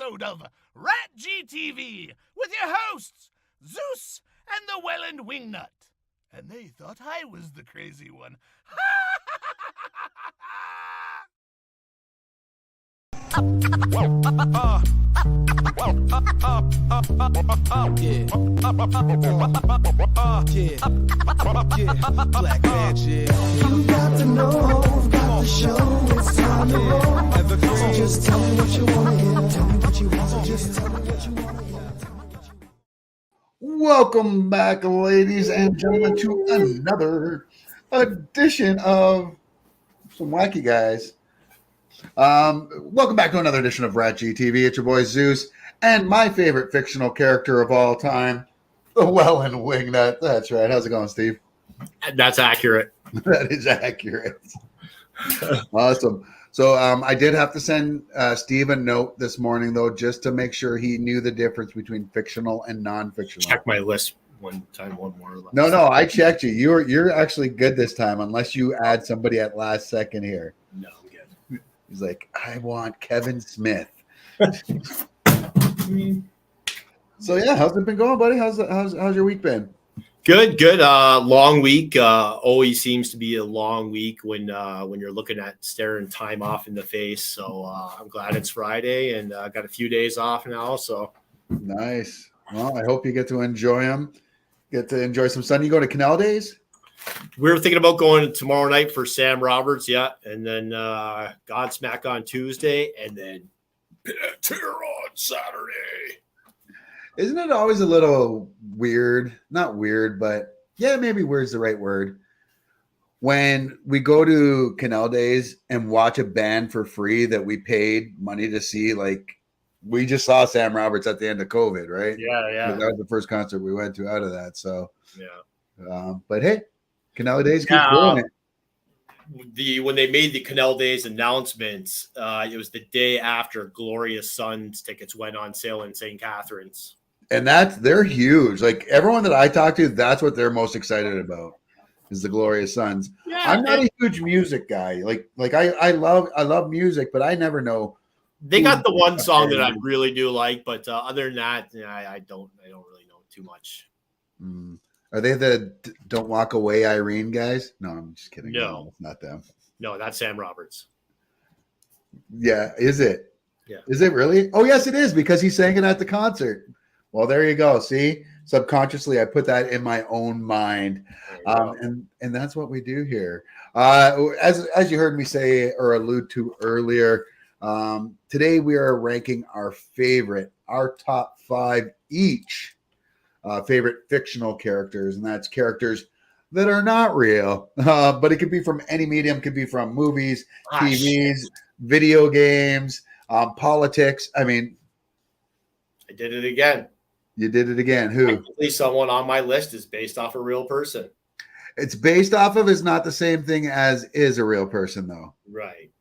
episode of RatG TV with your hosts, Zeus and the Wellandwingnut. And they thought I was the crazy one. Black magic. You got to know, got to show, it's time to roll. So just tell me what you want to hear. Tell me what you want, so just tell me what you want to hear. Welcome back, ladies and gentlemen, to another edition of some wacky guys. Welcome back to another edition of RatG TV. It's your boy Zeus and my favorite fictional character of all time, the Wellandwingnut. That's right. How's it going, Steve? That's accurate. That is accurate. Awesome. So I did have to send Steve a note this morning, though, just to make sure he knew the difference between fictional and non-fictional. Check my list one more. No, I checked you. You're actually good this time, unless you add somebody at last second here. No, I'm good. He's like, I want Kevin Smith. So yeah, how's it been going, buddy? How's your week been? Good. Long week. Always seems to be a long week when you're looking at staring time off in the face. So I'm glad it's Friday and I got a few days off now. So nice. Well, I hope you get to enjoy them. Get to enjoy some sun. You go to Canal Days? We were thinking about going tomorrow night for Sam Roberts, yeah, and then Godsmack on Tuesday, and then Pit on Saturday. Isn't it always a little weird? Not weird, but yeah, maybe weird's the right word. When we go to Canal Days and watch a band for free that we paid money to see, like we just saw Sam Roberts at the end of COVID, right? Yeah. That was the first concert we went to out of that. So, yeah. But hey, Canal Days keep doing it. When they made the Canal Days announcements, it was the day after Glorious Sons tickets went on sale in St. Catharines. And they're huge. Like everyone that I talk to, that's what they're most excited about is the Glorious Sons. Yeah, I'm not a huge music guy. Like I love music, but I never know. They got the one song that I really do like, but other than that, I don't really know too much. Are they the Don't Walk Away Irene guys? No, I'm just kidding. No, it's not them. No, that's Sam Roberts. Yeah, is it? Yeah. Is it really? Oh, yes, it is because he sang it at the concert. Well, there you go. See, subconsciously, I put that in my own mind, and that's what we do here. As you heard me say or allude to earlier, today we are ranking our top 5 each favorite fictional characters, and that's characters that are not real, but it could be from any medium. Could be from movies, TVs, video games, politics. I mean, I did it again. You did it again. Who? Actually, someone on my list is based off a real person. It's based off of is not the same thing as is a real person, though. Right.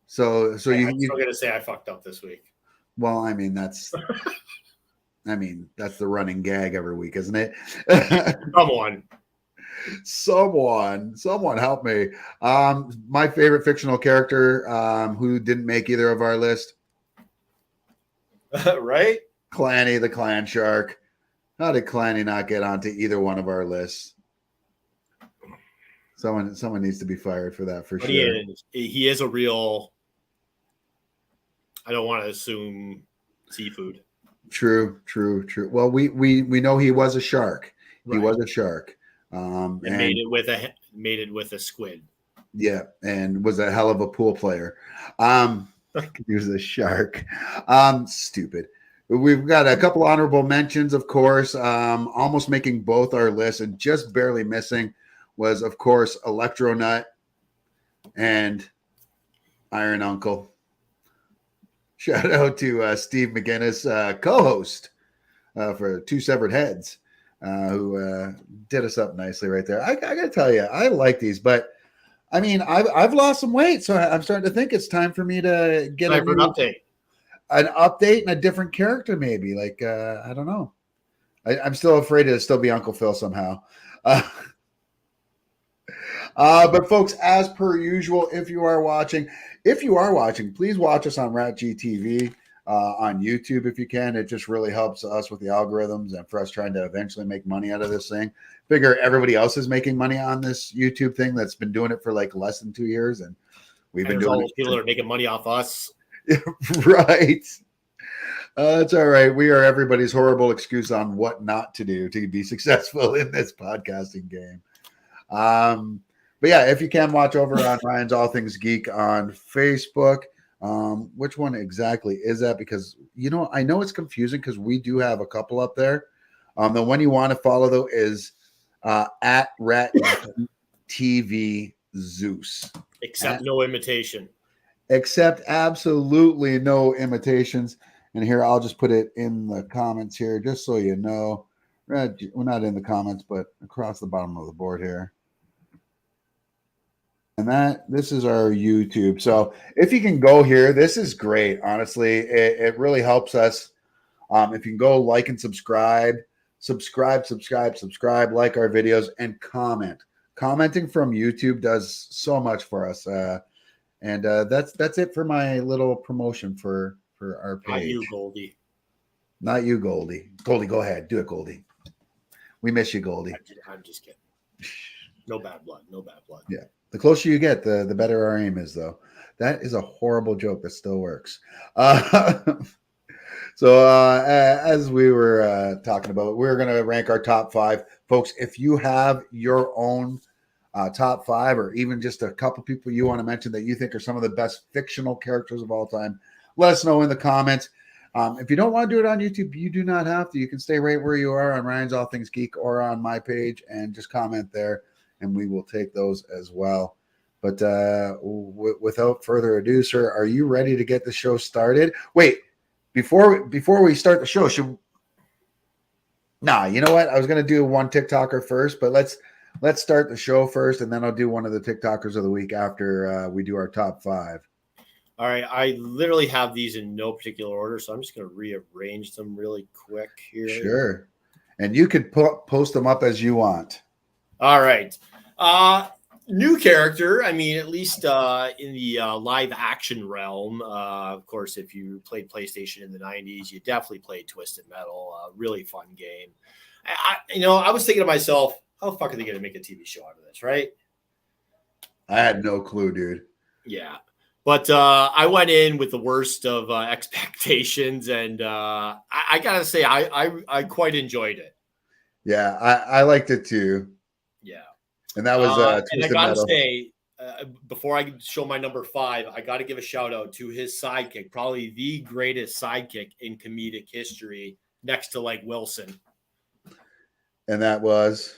So I'm still gonna say I fucked up this week. Well, I mean that's the running gag every week, isn't it? Come on. Someone help me. My favorite fictional character who didn't make either of our list. Right? Clanny the Clan Shark. How did Clanny not get onto either one of our lists? Someone needs to be fired for that for but sure. He is a real. I don't want to assume seafood. True. Well, we know he was a shark. Right. He was a shark. And made it with a squid. Yeah, and was a hell of a pool player. He was a shark. Stupid. We've got a couple honorable mentions, of course. Almost making both our lists and just barely missing was, of course, Electronut and Iron Uncle. Shout out to Steve McGinnis, co-host for Two Severed Heads, who did us up nicely right there. I got to tell you, I like these, but I mean, I've lost some weight, so I'm starting to think it's time for me to get an update. An update and a different character, maybe. Like I don't know. I'm still afraid to still be Uncle Phil somehow. But folks, as per usual, if you are watching, please watch us on RatG TV. on YouTube if you can. It just really helps us with the algorithms and for us trying to eventually make money out of this thing. Figure everybody else is making money on this YouTube thing that's been doing it for like less than 2 years, and we've been doing all people that are making money off us. Right. It's all right. We are everybody's horrible excuse on what not to do to be successful in this podcasting game. But yeah, if you can watch over on Ryan's All Things Geek on Facebook. Which one exactly is that? Because I know it's confusing because we do have a couple up there. The one you want to follow though is at RatG TV Zeus. Except no imitation. Except absolutely no imitations. And here, I'll just put it in the comments here, just so you know. Well, not in the comments, but across the bottom of the board here. And this is our YouTube. So if you can go here, this is great. Honestly, it really helps us. If you can go like and subscribe, like our videos, and comment. Commenting from YouTube does so much for us. And that's it for my little promotion for our page. Not you, Goldie. Not you, Goldie. Goldie, go ahead. Do it, Goldie. We miss you, Goldie. I'm just kidding. No bad blood. No bad blood. Yeah. The closer you get, the better our aim is, though. That is a horrible joke that still works. So as we were talking about, we're going to rank our top 5. Folks, if you have your own top 5 or even just a couple people you want to mention that you think are some of the best fictional characters of all time, let us know in the comments. If you don't want to do it on YouTube, you do not have to. You can stay right where you are on Ryan's All Things Geek or on my page and just comment there, and we will take those as well. But without further ado, sir, are you ready to get the show started? Wait, before we start the show, you know what? I was going to do one TikToker first, but let's start the show first, and then I'll do one of the TikTokers of the week after we do our top 5. All right, I literally have these in no particular order, so I'm just going to rearrange them really quick here. Sure. And you could post them up as you want. All right. New character. I mean, at least in the live action realm. Of course, if you played PlayStation in the 90s, you definitely played Twisted Metal. Really fun game. I was thinking to myself, how the fuck are they going to make a TV show out of this, right? I had no clue, dude. Yeah. But I went in with the worst of expectations, and I got to say, I quite enjoyed it. Yeah, I liked it too. Yeah. And that was and I got to say, before I show my number 5, I got to give a shout out to his sidekick, probably the greatest sidekick in comedic history, next to like Wilson. And that was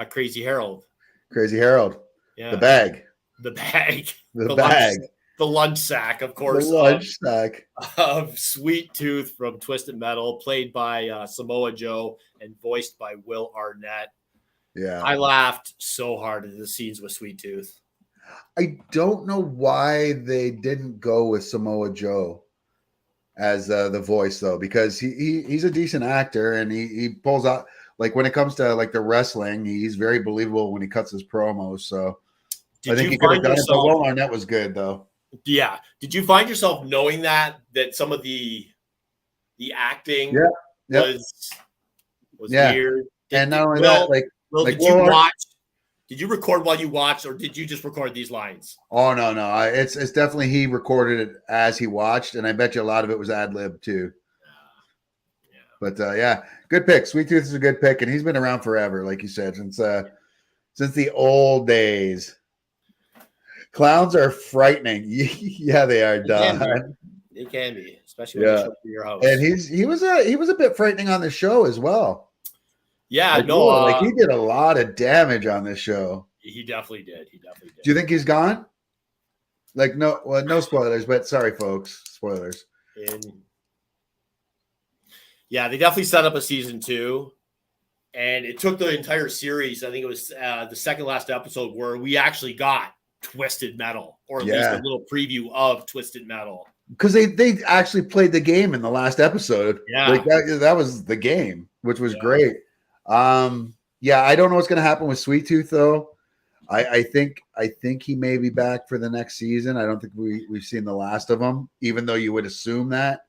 Crazy Harold. Crazy Harold. Yeah. The bag. The bag. The bag. The lunch sack, of course. The lunch sack. Of Sweet Tooth from Twisted Metal, played by Samoa Joe and voiced by Will Arnett. Yeah. I laughed so hard at the scenes with Sweet Tooth. I don't know why they didn't go with Samoa Joe as the voice, though, because he's a decent actor and he pulls out, like, when it comes to like the wrestling, he's very believable when he cuts his promos. So I think he could have done it. But Will Arnett was good, though. Yeah. Did you find yourself knowing that some of the acting was weird? And not only that, did you watch? Did you record while you watched, or did you just record these lines? Oh no, it's definitely he recorded it as he watched, and I bet you a lot of it was ad lib too. Yeah. But yeah, good pick. Sweet Tooth is a good pick, and he's been around forever, like you said, since the old days. Clowns are frightening. Yeah, they are, Don. They can be, especially when you show up to your house. And he was a bit frightening on the show as well. Yeah, he did a lot of damage on this show. He definitely did. Do you think he's gone? Like, no spoilers, but sorry, folks, spoilers. Yeah, they definitely set up a season 2, and it took the entire series. I think it was the second last episode where we actually got Twisted Metal, or at least a little preview of Twisted Metal, because they actually played the game in the last episode. Yeah, like that was the game, which was great. I don't know what's going to happen with Sweet Tooth though. I think he may be back for the next season. I don't think we've seen the last of him, even though you would assume that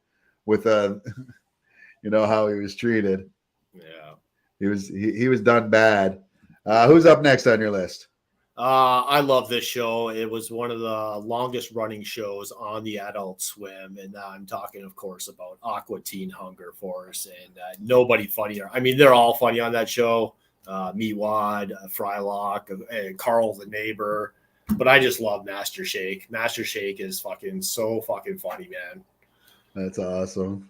with how he was treated. Yeah. He was done bad. Who's up next on your list? I love this show. It was one of the longest running shows on the Adult Swim. And I'm talking, of course, about Aqua Teen Hunger Force. And nobody funnier. I mean, they're all funny on that show. Meatwad, Frylock, and Carl the neighbor. But I just love Master Shake. Master Shake is so fucking funny, man. That's awesome.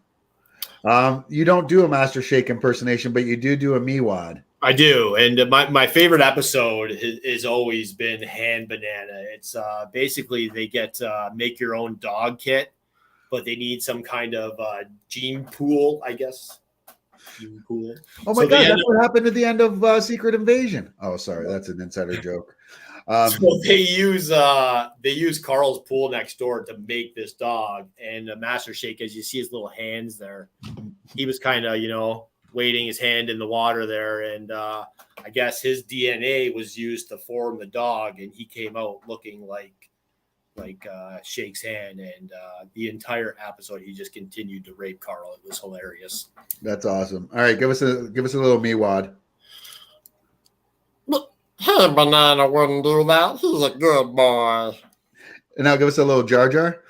You don't do a Master Shake impersonation, but you do a Meatwad. I do, and my favorite episode has always been Hand Banana. It's basically they get make your own dog kit, but they need some kind of gene pool, I guess. Gene pool. Oh my God, that's what happened at the end of Secret Invasion. Oh, sorry, that's an insider joke. So they use Carl's pool next door to make this dog, and Master Shake, as you see his little hands there, he was kind of waiting his hand in the water there, and I guess his DNA was used to form the dog, and he came out looking like Shake's hand, and the entire episode he just continued to rape Carl. It was hilarious. That's awesome. All right, give us a little Meatwad. Hey, Banana wouldn't do that. He's a good boy. And now give us a little Jar Jar.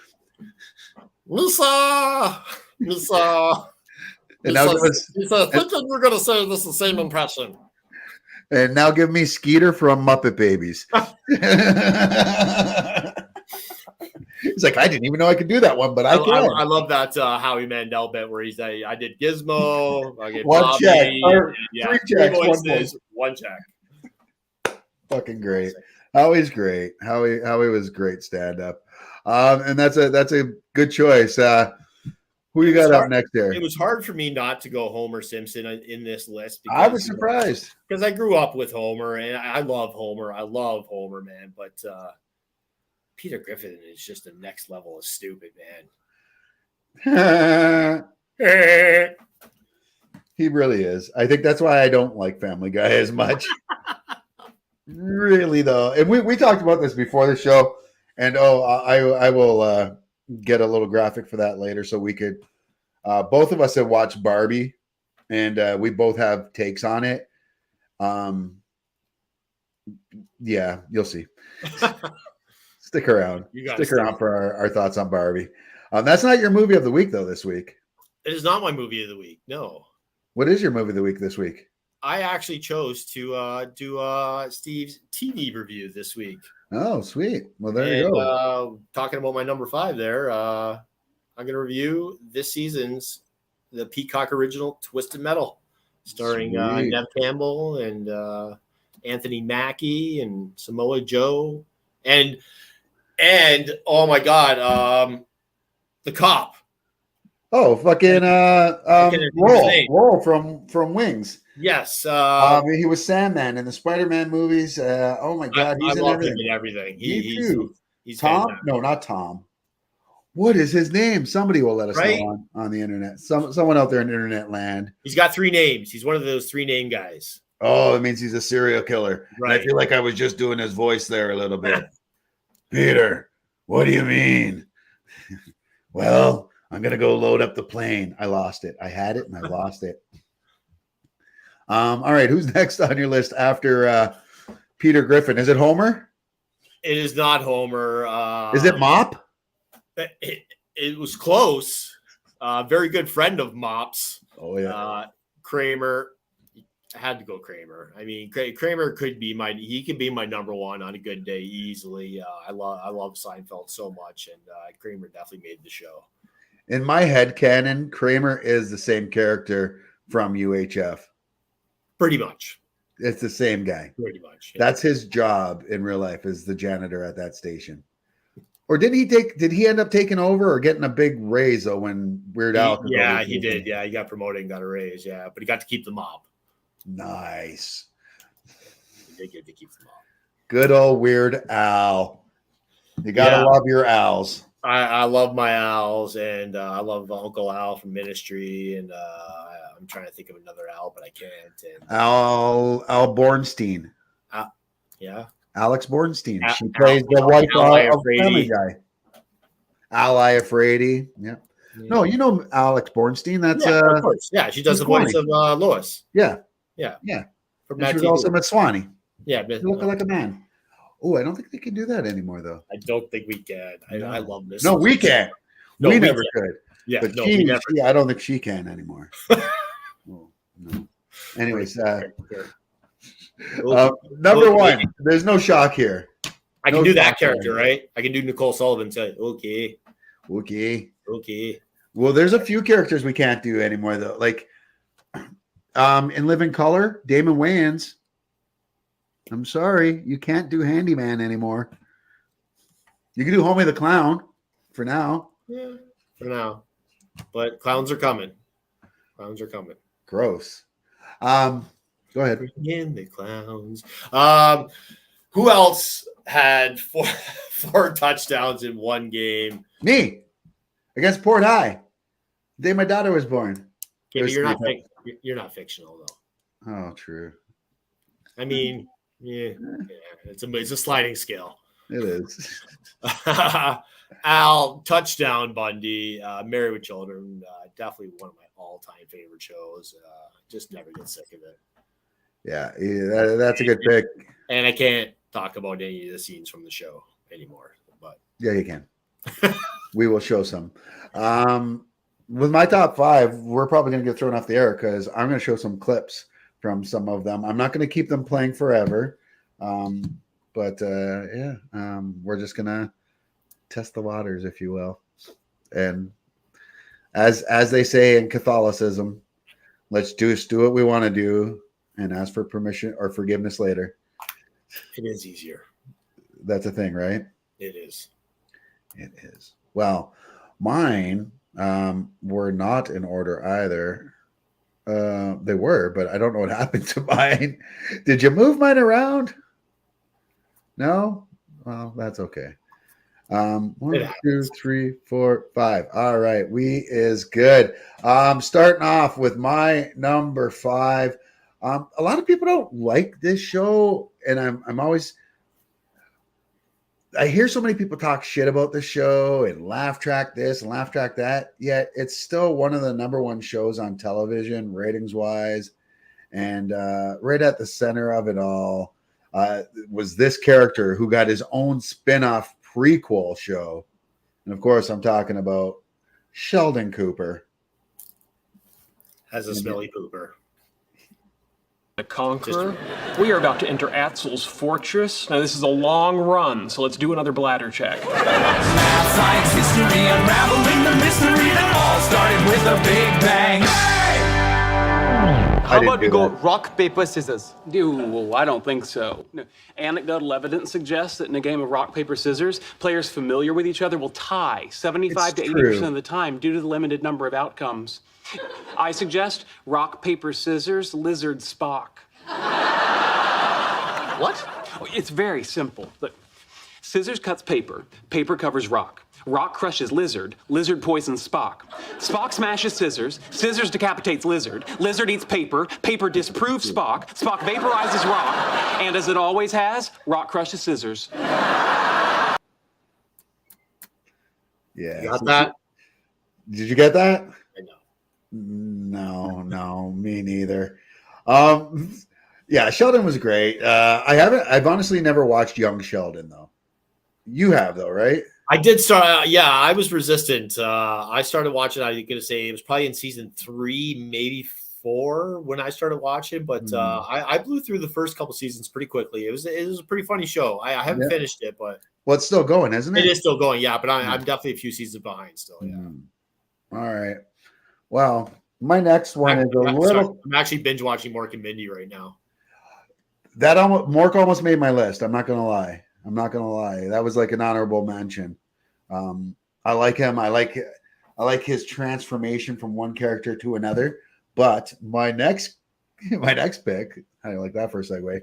Misa. And now give us. He said, thinking you're going to say this the same impression. And now give me Skeeter from Muppet Babies. He's like, I didn't even know I could do that one, but I can. I love that Howie Mandel bit where he's like, I did Gizmo. I did one Bobby, check. Yeah, 3 checks. one check. Fucking great. Howie's great. Howie was great stand up. And that's a good choice. Who you got up next there? It was hard for me not to go Homer Simpson in this list. Because, I was surprised because I grew up with Homer and I love Homer. I love Homer, man. But Peter Griffin is just the next level of stupid, man. He really is. I think that's why I don't like Family Guy as much. Really, though. And we talked about this before the show. And I will get a little graphic for that later so we could. Both of us have watched Barbie, and we both have takes on it. Yeah, you'll see. Stick around. Stick around for our thoughts on Barbie. That's not your movie of the week, though, this week. It is not my movie of the week. No. What is your movie of the week this week? I actually chose to do Steve's TV review this week. Oh, sweet. Well, there you go. Talking about my number 5 there, I'm going to review this season's the Peacock original Twisted Metal, starring Nev Campbell and Anthony Mackie and Samoa Joe and oh my God, the cop. Oh, fucking Roll from Wings. Yes. He was Sandman in the Spider-Man movies. Oh my God, he's in everything. He's Tom? fantastic. No, not Tom. What is his name? Somebody will let us know on the internet. Someone out there in internet land. He's got 3 names. He's one of those 3 name guys. Oh, it means he's a serial killer. Right. And I feel like I was just doing his voice there a little bit. Peter, what do you mean? Well, I'm going to go load up the plane. I lost it. I had it and I lost it. All right. Who's next on your list after Peter Griffin? Is it Homer? It is not Homer. Is it Mop? It was close. Very good friend of Mop's. Oh, yeah. Kramer. I had to go Kramer. I mean, Kramer could be my number 1 on a good day easily. I love Seinfeld so much, and Kramer definitely made the show. In my head canon, Kramer is the same character from UHF. Pretty much. It's the same guy. Pretty much. Yeah. That's his job in real life, is the janitor at that station. Or did he end up taking over or getting a big raise though when Weird Al? Yeah, he did. Yeah, he got promoted and got a raise. Yeah, but he got to keep the mob. Nice. He did get to keep the mob. Good old Weird Al. You gotta love your Als. I love my Als, and I love Uncle Al from Ministry, and I'm trying to think of another Al, but I can't. And Al Bornstein. Yeah. Alex Bornstein. Al- She plays the wife Ally of Afraidy. Family Guy. Ally Afraidy. Yeah. No, you know Alex Bornstein. That's of course. Yeah, she does the voice of Lois. Yeah. Yeah. And she was also Miss Swanee. Yeah, You look like a man. Oh, I don't think they can do that anymore, though. I don't think we can. I love this. No, we can't. No, we we never can't. could. Yeah, But no, she, we never. I don't think she can anymore. Oh, no. Anyways, number one. There's no shock here. I can do that character, right? I can do Nicole Sullivan. Say, okay. Well, there's a few characters we can't do anymore, though. Like, in Living Color, Damon Wayans. I'm sorry, you can't do Handyman anymore. You can do Homie the Clown for now. Yeah, for now. But clowns are coming. Gross. Go ahead. Bring in the clowns. Who else had four touchdowns in one game? Me against Port High. The day my daughter was born. Okay, but you're not fictional though. Oh, true. I mean, yeah, it's a sliding scale. It is. Al, touchdown Bundy, Married with Children, definitely one of my all-time favorite shows. Just never get sick of it. Yeah, that's a good pick. And I can't talk about any of the scenes from the show anymore. But yeah, you can. We will show some. With my top five, we're probably going to get thrown off the air because I'm going to show some clips from some of them. I'm not going to keep them playing forever. But we're just going to test the waters, if you will. And as they say in Catholicism, let's do what we want to do and ask for permission or forgiveness later. It is easier. That's a thing, right? It is. It is. Well, mine were not in order either. They were, but I don't know what happened to mine. Did you move mine around? No? Well, that's okay. 1, 2, 3, 4, 5. All right. We is good. Starting off with my number 5. A lot of people don't like this show, and I'm always I hear so many people talk shit about the show and laugh track this and laugh track that, yet it's still one of the number one shows on television, ratings wise. And right at the center of it all was this character who got his own spin-off prequel show. And of course, I'm talking about Sheldon Cooper. As a smelly pooper. The Conqueror. We are about to enter Atzel's fortress. Now, this is a long run, so let's do another bladder check. Math, science, history, unraveling the mystery that all started with a big bang. How about we go rock, paper, scissors? Well, I don't think so. No. Anecdotal evidence suggests that in a game of rock, paper, scissors, players familiar with each other will tie 75 to 80% of the time due to the limited number of outcomes. I suggest rock, paper, scissors, lizard, Spock. What? It's very simple. Look, scissors cuts paper, paper covers rock. Rock crushes lizard, lizard poisons Spock. Spock smashes scissors, scissors decapitates lizard, lizard eats paper, paper disproves Spock, Spock vaporizes rock, and as it always has, rock crushes scissors. Yeah. You got that? Did you get that? I know. No, me neither. Yeah, Sheldon was great. I've honestly never watched Young Sheldon though. You have though, right? I did start. I was resistant. I started watching. I was going to say it was probably in season 3, maybe 4 when I started watching. But I blew through the first couple seasons pretty quickly. It was a pretty funny show. I haven't finished it, but it's still going, isn't it? It is still going. Yeah, but I'm definitely a few seasons behind still. Yeah. All right. Well, my next one is a little. I'm actually binge watching Mork and Mindy right now. Mork almost made my list. I'm not gonna lie. That was like an honorable mention. I like him. I like his transformation from one character to another. But my next pick, I like that for a segue.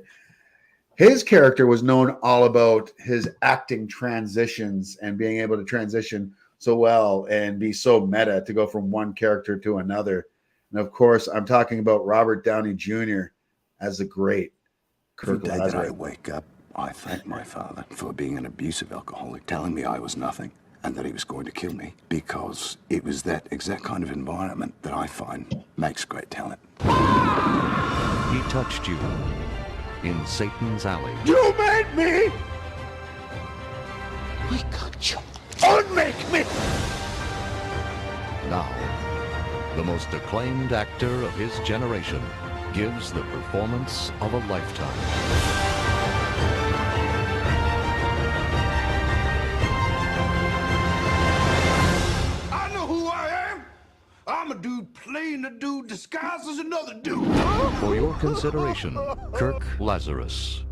His character was known all about his acting transitions and being able to transition so well and be so meta to go from one character to another. And of course, I'm talking about Robert Downey Jr. as the great Kirk Every day that I Lazarus. wake up, I thanked my father for being an abusive alcoholic, telling me I was nothing and that he was going to kill me, because it was that exact kind of environment that I find makes great talent. He touched you in Satan's alley. You made me! I got you. Unmake me! Now, the most acclaimed actor of his generation gives the performance of a lifetime. I'm a dude playing a dude disguised as another dude. For your consideration, Kirk Lazarus.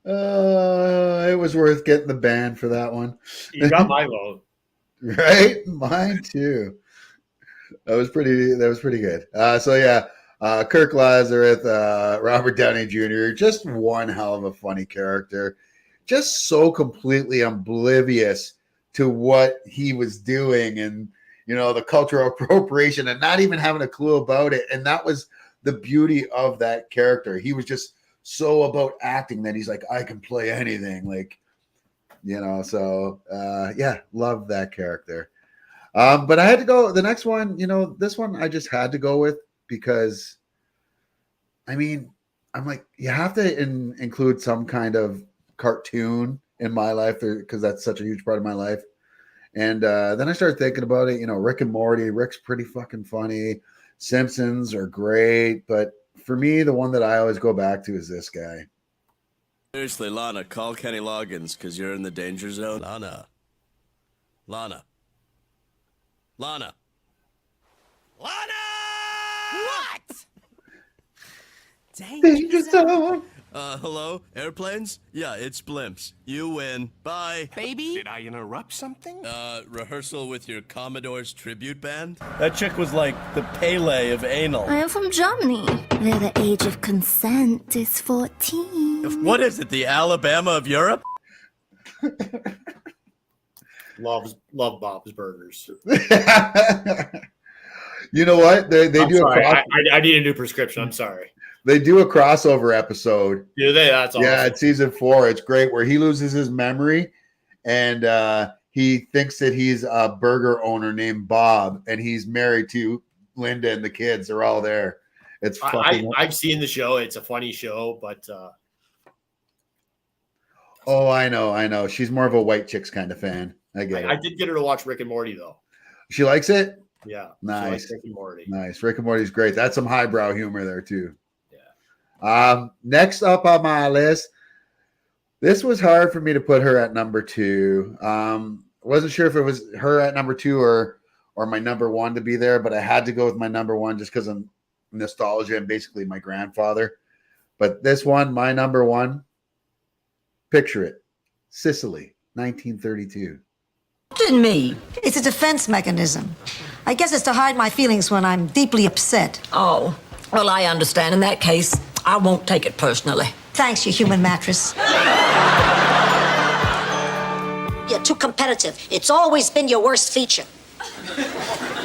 It was worth getting the band for that one. You got my vote. Right? Mine too. That was pretty good. Kirk Lazarus, Robert Downey Jr., just one hell of a funny character. Just so completely oblivious to what he was doing and, you know, the cultural appropriation and not even having a clue about it. And that was the beauty of that character. He was just so about acting that he's like, I can play anything. Like, you know, so love that character. But I had to go the next one, you know, this one I just had to go with because, I mean, I'm like, you have to include some kind of cartoon in my life because that's such a huge part of my life. And then I started thinking about it, you know, Rick and Morty. Rick's pretty fucking funny. Simpsons are great. But for me, the one that I always go back to is this guy. Seriously, Lana, call Kenny Loggins because you're in the danger zone. Lana. What? Danger zone. Hello? Airplanes? Yeah, it's blimps. You win. Bye. Baby? Did I interrupt something? Rehearsal with your Commodore's tribute band? That chick was like the Pele of anal. I am from Germany, where the age of consent is 14. What is it, the Alabama of Europe? Love Bob's Burgers. You know what? They do. Sorry, I need a new prescription. I'm sorry. They do a crossover episode. Do they? That's awesome. Yeah, it's season 4. It's great where he loses his memory and he thinks that he's a burger owner named Bob and he's married to Linda and the kids. They're all there. It's fucking. I've seen the show. It's a funny show, but. Oh, I know. She's more of a White Chicks kind of fan. I get it. I did get her to watch Rick and Morty though. She likes it? Yeah. Nice. Rick and Morty. Nice. Rick and Morty's great. That's some highbrow humor there too. Next up on my list, this was hard for me to put her at number 2. Wasn't sure if it was her at number 2 or my number 1 to be there, but I had to go with my number 1 just because of nostalgia and basically my grandfather. But this one, my number 1, picture it, Sicily, 1932. In me. It's a defense mechanism. I guess it's to hide my feelings when I'm deeply upset. Oh, well, I understand. In that case, I won't take it personally. Thanks, you human mattress. You're too competitive. It's always been your worst feature.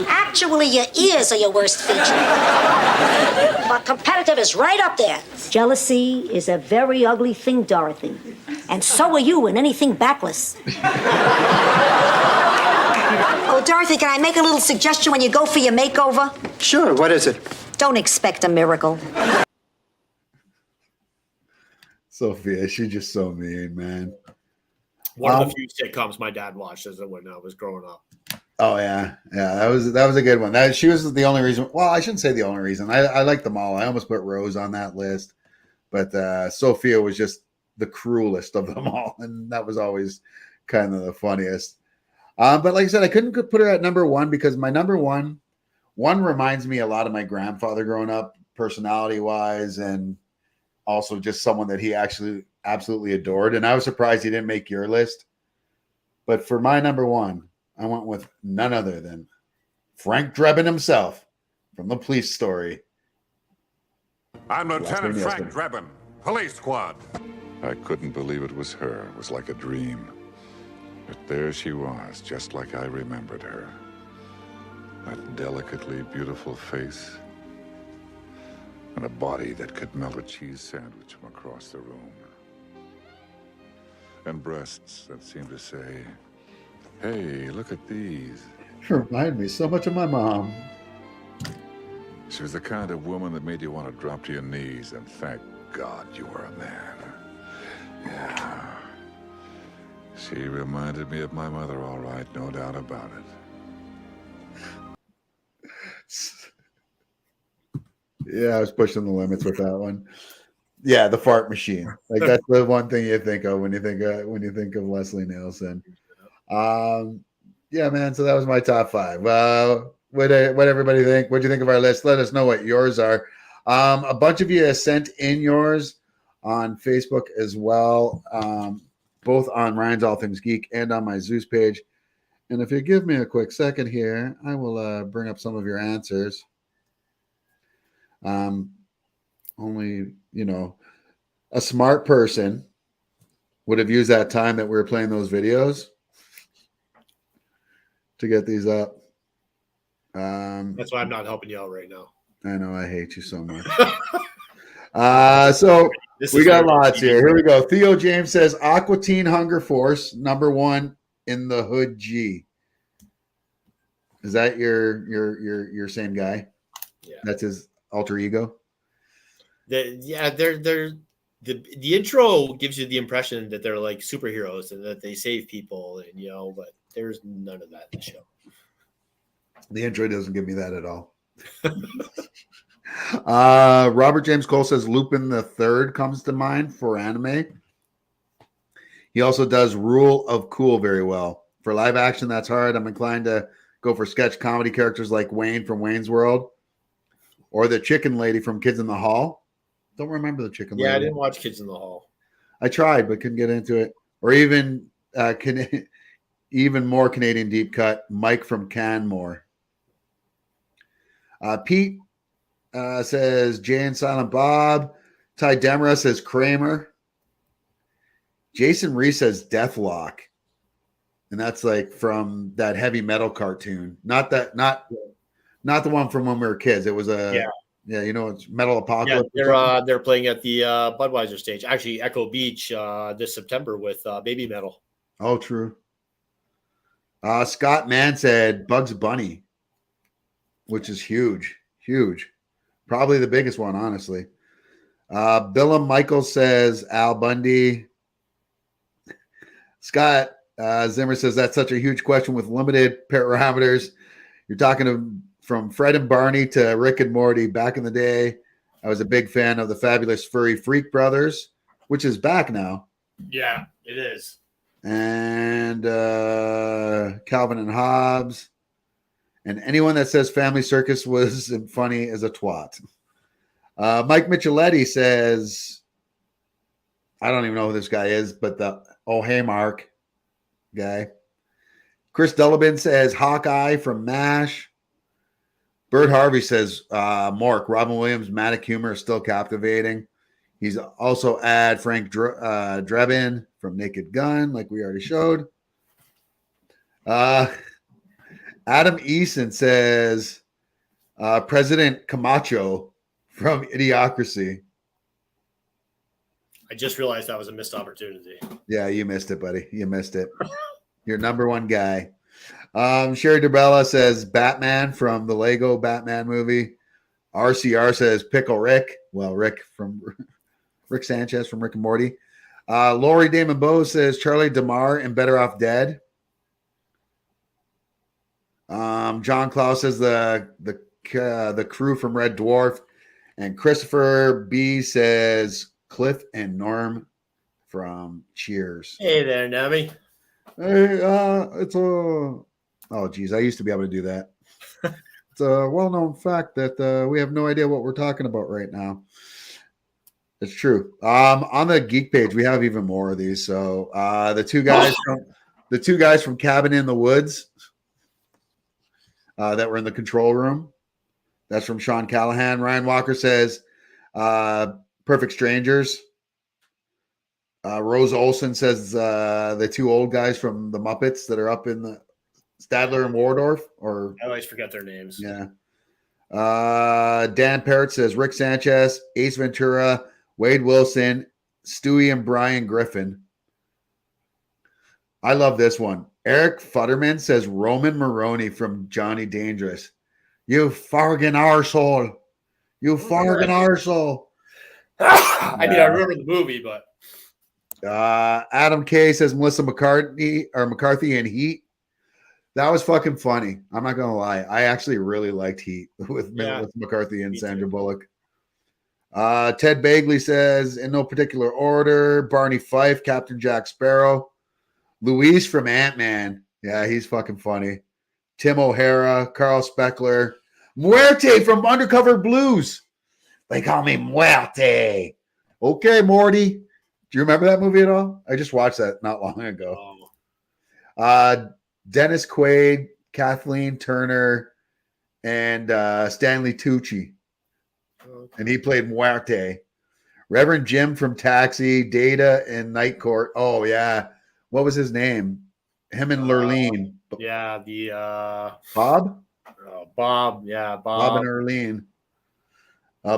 Actually, your ears are your worst feature. But competitive is right up there. Jealousy is a very ugly thing, Dorothy. And so are you in anything backless. Oh, Dorothy, can I make a little suggestion when you go for your makeover? Sure, what is it? Don't expect a miracle. Sophia, she's just so mean, man. One of the few sitcoms my dad watched as when I was growing up. Oh yeah, that was a good one. She was the only reason. Well, I shouldn't say the only reason. I like them all. I almost put Rose on that list, but Sophia was just the cruelest of them all, and that was always kind of the funniest. But like I said, I couldn't put her at number 1 because my number one reminds me a lot of my grandfather growing up, personality-wise, and also just someone that he actually absolutely adored. And I was surprised he didn't make your list. But for my number 1, I went with none other than Frank Drebin himself from The Police Story. I'm Lieutenant Frank Drebin, Police Squad. I couldn't believe it was her. It was like a dream. But there she was, just like I remembered her. That delicately beautiful face. and a body that could melt a cheese sandwich from across the room. And breasts that seemed to say, hey, look at these. Remind me so much of my mom. She was the kind of woman that made you want to drop to your knees and thank God you were a man. Yeah. She reminded me of my mother, all right, no doubt about it. Yeah, I was pushing the limits with that one. Yeah, the fart machine. Like that's the one thing you think of when you think of Leslie Nielsen. Yeah, man. So that was my top 5. What everybody think? What do you think of our list? Let us know what yours are. A bunch of you have sent in yours on Facebook as well, both on Ryan's All Things Geek and on my Zeus page. And if you give me a quick second here, I will bring up some of your answers. Only, a smart person would have used that time that we were playing those videos to get these up. That's why I'm not helping you out right now. I know, I hate you so much. So we got lots here. Here we go. Theo James says Aqua Teen Hunger Force, #1 in the Hood G. Is that your same guy? Yeah. That's his alter ego? The intro gives you the impression that they're like superheroes and that they save people, and but there's none of that in the show. The intro doesn't give me that at all. Robert James Cole says Lupin the Third comes to mind for anime. He also does Rule of Cool very well. For live action, that's hard. I'm inclined to go for sketch comedy characters like Wayne from Wayne's World or the chicken lady from Kids in the Hall. Don't remember the chicken lady. Yeah, I didn't watch Kids in the Hall. I tried, but couldn't get into it. Or even even more Canadian deep cut, Mike from Canmore. Pete says Jay and Silent Bob. Ty Demera says Kramer. Jason Reese says Deathlock. And that's like from that heavy metal cartoon. Not the one from when we were kids. It was it's Metal Apocalypse. Yeah, they're playing at the Budweiser stage. Actually, Echo Beach this September with Baby Metal. Oh, true. Scott Mann said Bugs Bunny, which is huge. Probably the biggest one, honestly. Billum Michael says Al Bundy. Scott Zimmer says that's such a huge question with limited parameters. You're talking from Fred and Barney to Rick and Morty. Back in the day, I was a big fan of the Fabulous Furry Freak Brothers, which is back now. Yeah, it is. And Calvin and Hobbes. And anyone that says Family Circus was funny as a twat. Mike Micheletti says, I don't even know who this guy is, but the Oh Hey Mark guy. Chris Dullabin says Hawkeye from MASH. Bert Harvey says Mork. Robin Williams' manic humor is still captivating. He's also add Frank Drebin from Naked Gun, like we already showed. Adam Eason says President Camacho from Idiocracy. I just realized that was a missed opportunity. Yeah, you missed it, buddy. You missed it. You're #1 guy. Sherry DeBella says Batman from the Lego Batman movie. RCR says Pickle Rick. Well, Rick Sanchez from Rick and Morty. Lori Damon Bowe says Charlie DeMar in Better Off Dead. John Klaus says the crew from Red Dwarf. And Christopher B says Cliff and Norm from Cheers. Hey there, Nami. Hey, it's a... Oh, geez, I used to be able to do that. It's a well-known fact that we have no idea what we're talking about right now. It's true. On the Geek page, we have even more of these. So the two guys from Cabin in the Woods that were in the control room. That's from Sean Callahan. Ryan Walker says Perfect Strangers. Rose Olson says the two old guys from the Muppets that are up in the Stadler and Waldorf. Or I always forget their names. Yeah. Dan Parrott says Rick Sanchez, Ace Ventura, Wade Wilson, Stewie and Brian Griffin. I love this one. Eric Futterman says Roman Maroney from Johnny Dangerous. You fargan arsehole. You fargan arsehole. I mean, I remember the movie, but Adam K says Melissa McCarthy in Heat. That was fucking funny. I'm not gonna lie. I actually really liked Heat with Melissa McCarthy and Sandra Bullock. Ted Bagley says, in no particular order, Barney Fife, Captain Jack Sparrow, Luis from Ant-Man. Yeah, he's fucking funny. Tim O'Hara, Carl Speckler, Muerte from Undercover Blues. They call me Muerte. Okay, Morty. Do you remember that movie at all? I just watched that not long ago. Dennis Quaid, Kathleen Turner, and Stanley Tucci. And he played Muerte. Reverend Jim from Taxi, Data, and Night Court. Oh, yeah. What was his name? Him and Lurleen. Yeah, the Bob? Bob, yeah, Bob and Lurleen.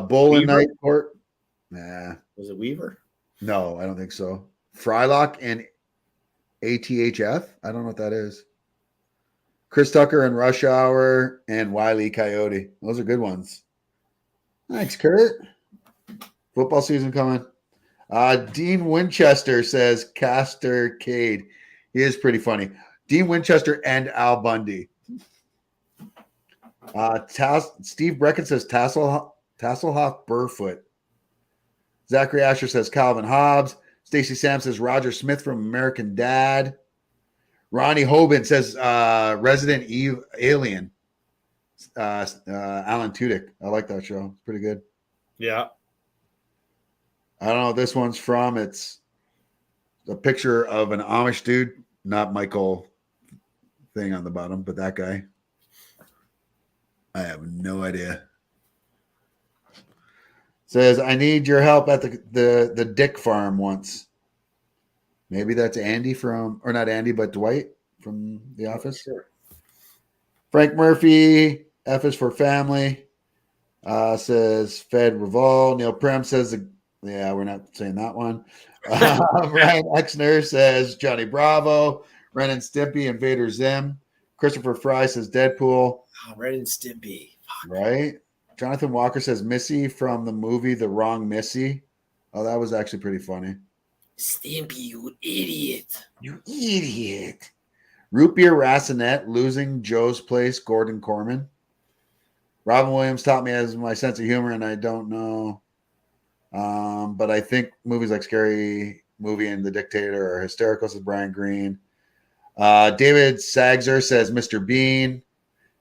Bull and Night Court. Nah. Was it Weaver? No, I don't think so. Frylock and ATHF. I don't know what that is. Chris Tucker and Rush Hour and Wile E. Coyote. Those are good ones. Thanks, Kurt. Football season coming. Dean Winchester says Castor Cade. He is pretty funny. Dean Winchester and Al Bundy. Steve Brecken says Tasselhoff Burfoot. Zachary Asher says Calvin Hobbs. Stacey Sam says Roger Smith from American Dad. Ronnie Hoban says Resident Evil Alien. Alan Tudyk. I like that show. It's pretty good. Yeah. I don't know what this one's from. It's a picture of an Amish dude, not Michael thing on the bottom, but that guy. I have no idea. Says, I need your help at the Dick Farm once. Maybe that's Andy from, or not Andy, but Dwight from The Office. Sure. Frank Murphy, F is for family. Says Fed Revol. Neil Prem says, yeah, we're not saying that one. Ryan Exner says Johnny Bravo. Ren and Stimpy, Invader Zim. Christopher Fry says Deadpool. Oh, Ren and Stimpy. Fuck. Right. Jonathan Walker says Missy from the movie The Wrong Missy. Oh, that was actually pretty funny. Stimpy, you idiot. You idiot. Root Beer Rassinet losing Joe's place, Gordon Corman. Robin Williams taught me as my sense of humor, and I don't know. But I think movies like Scary Movie and The Dictator are hysterical, says Brian Green. David Sagzer says Mr. Bean.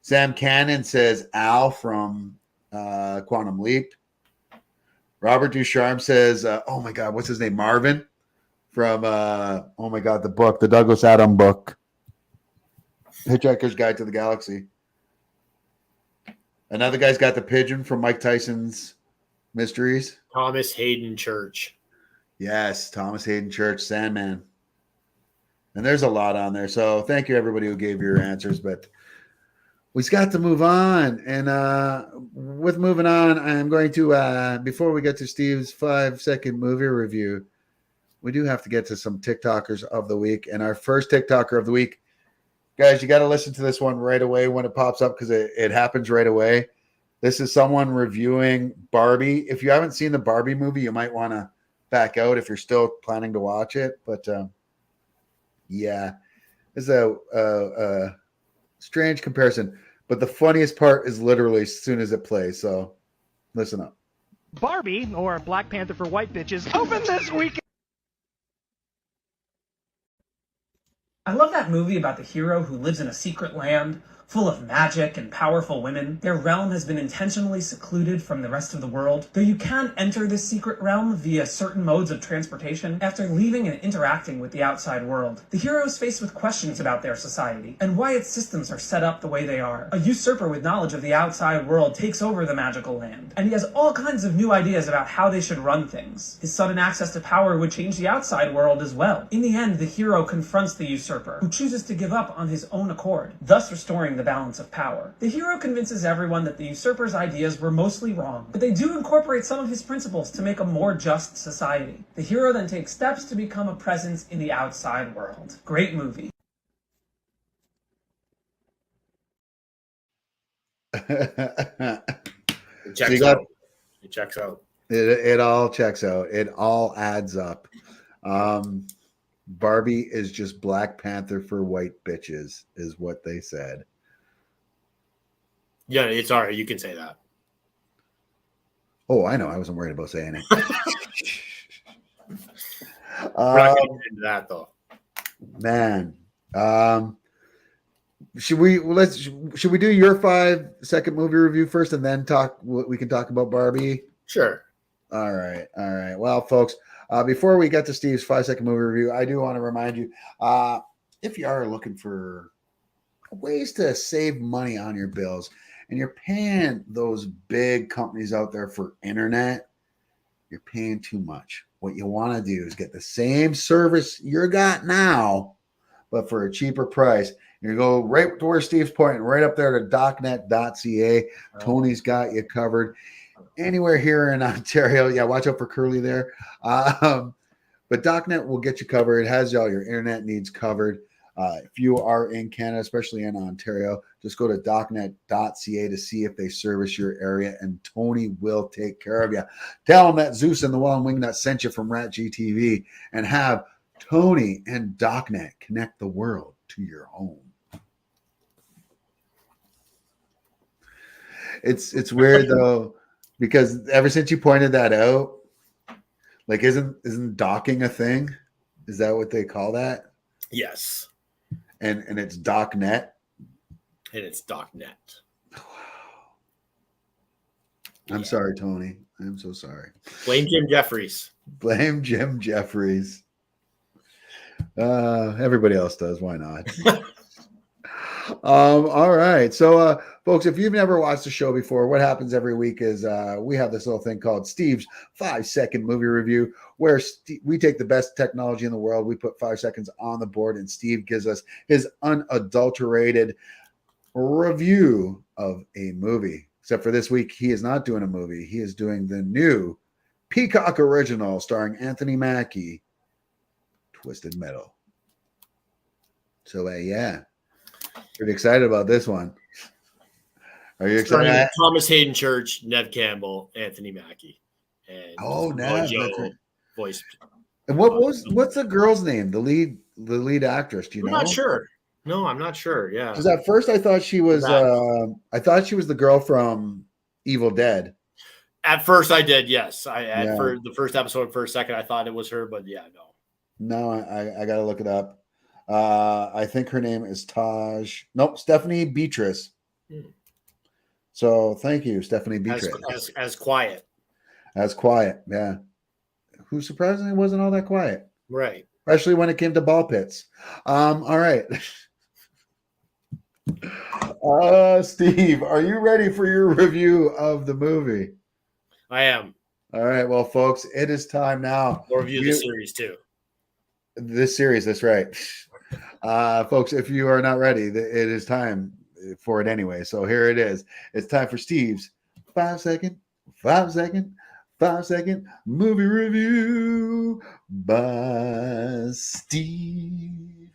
Sam Cannon says Al from Quantum Leap. Robert Ducharme says, oh my God, what's his name? Marvin from, oh my God, the book, the Douglas Adams book. Hitchhiker's Guide to the Galaxy. Another guy's got the pigeon from Mike Tyson's Mysteries. Thomas Hayden Church. Yes, Thomas Hayden Church, Sandman. And there's a lot on there. So thank you, everybody who gave your answers. But we've got to move on. And with moving on, I'm going to, before we get to Steve's 5-second movie review, we do have to get to some TikTokers of the week. And our first TikToker of the week, guys, you got to listen to this one right away when it pops up because it happens right away. This is someone reviewing Barbie. If you haven't seen the Barbie movie, you might want to back out if you're still planning to watch it. But yeah, it's a strange comparison. But the funniest part is literally as soon as it plays. So listen up. Barbie, or Black Panther for white bitches, open this weekend. I love that movie about the hero who lives in a secret land full of magic and powerful women. Their realm has been intentionally secluded from the rest of the world, though you can enter this secret realm via certain modes of transportation after leaving and interacting with the outside world. The hero is faced with questions about their society and why its systems are set up the way they are. A usurper with knowledge of the outside world takes over the magical land, and he has all kinds of new ideas about how they should run things. His sudden access to power would change the outside world as well. In the end, the hero confronts the usurper, who chooses to give up on his own accord, thus restoring the balance of power. The hero convinces everyone that the usurper's ideas were mostly wrong, but they do incorporate some of his principles to make a more just society. The hero then takes steps to become a presence in the outside world. Great movie. It checks out. It checks out. It all checks out. It all adds up. Barbie is just Black Panther for white bitches, is what they said. Yeah, it's all right. You can say that. Oh, I know. I wasn't worried about saying it. We're not getting into that though. Man, should we do your 5-second movie review first, and then we can talk about Barbie? Sure. All right. Well, folks, before we get to Steve's 5-second movie review, I do want to remind you, if you are looking for ways to save money on your bills, and you're paying those big companies out there for internet, you're paying too much. What you want to do is get the same service you got now, but for a cheaper price. You go right to where Steve's pointing, right up there to docnet.ca. Tony's got you covered. Anywhere here in Ontario, yeah, watch out for Curly there. But DocNet will get you covered. It has all your internet needs covered. If you are in Canada, especially in Ontario, just go to docnet.ca to see if they service your area, and Tony will take care of you. Tell them that Zeus and the Wellandwingnut sent you from RatG TV, and have Tony and DocNet connect the world to your home. It's weird though, because ever since you pointed that out, like isn't docking a thing? Is that what they call that? Yes. And it's DocNet. And it's DocNet. I'm sorry, Tony. I'm so sorry. Blame Jim Jeffries. Blame Jim Jeffries. Everybody else does. Why not? All right. So, folks, if you've never watched the show before, what happens every week is we have this little thing called Steve's 5-second movie review, where we take the best technology in the world. We put 5 seconds on the board, and Steve gives us his unadulterated review of a movie. Except for this week, he is not doing a movie. He is doing the new Peacock original starring Anthony Mackie, Twisted Metal. So, yeah. Pretty excited about this one. Are you excited? Thomas Hayden Church, Nev Campbell, Anthony Mackie, and Nev, Joe that's right. voiced. And what's the girl's name? The lead actress. Do you know? I'm not sure. No, I'm not sure. Yeah. Because at first I thought she was. I thought she was the girl from Evil Dead. At first, I did. Yes, for the first episode, for a second, I thought it was her, but yeah, no. No, I got to look it up. I think her name is Stephanie Beatrice. So thank you, Stephanie Beatrice. As quiet. As quiet, yeah. Who surprisingly wasn't all that quiet. Right. Especially when it came to ball pits. All right. Steve, are you ready for your review of the movie? I am. All right. Well, folks, it is time now. We'll review the series too. This series, that's right. Folks, if you are not ready, it is time for it anyway. So here it is. It's time for Steve's 5-second movie review by Steve.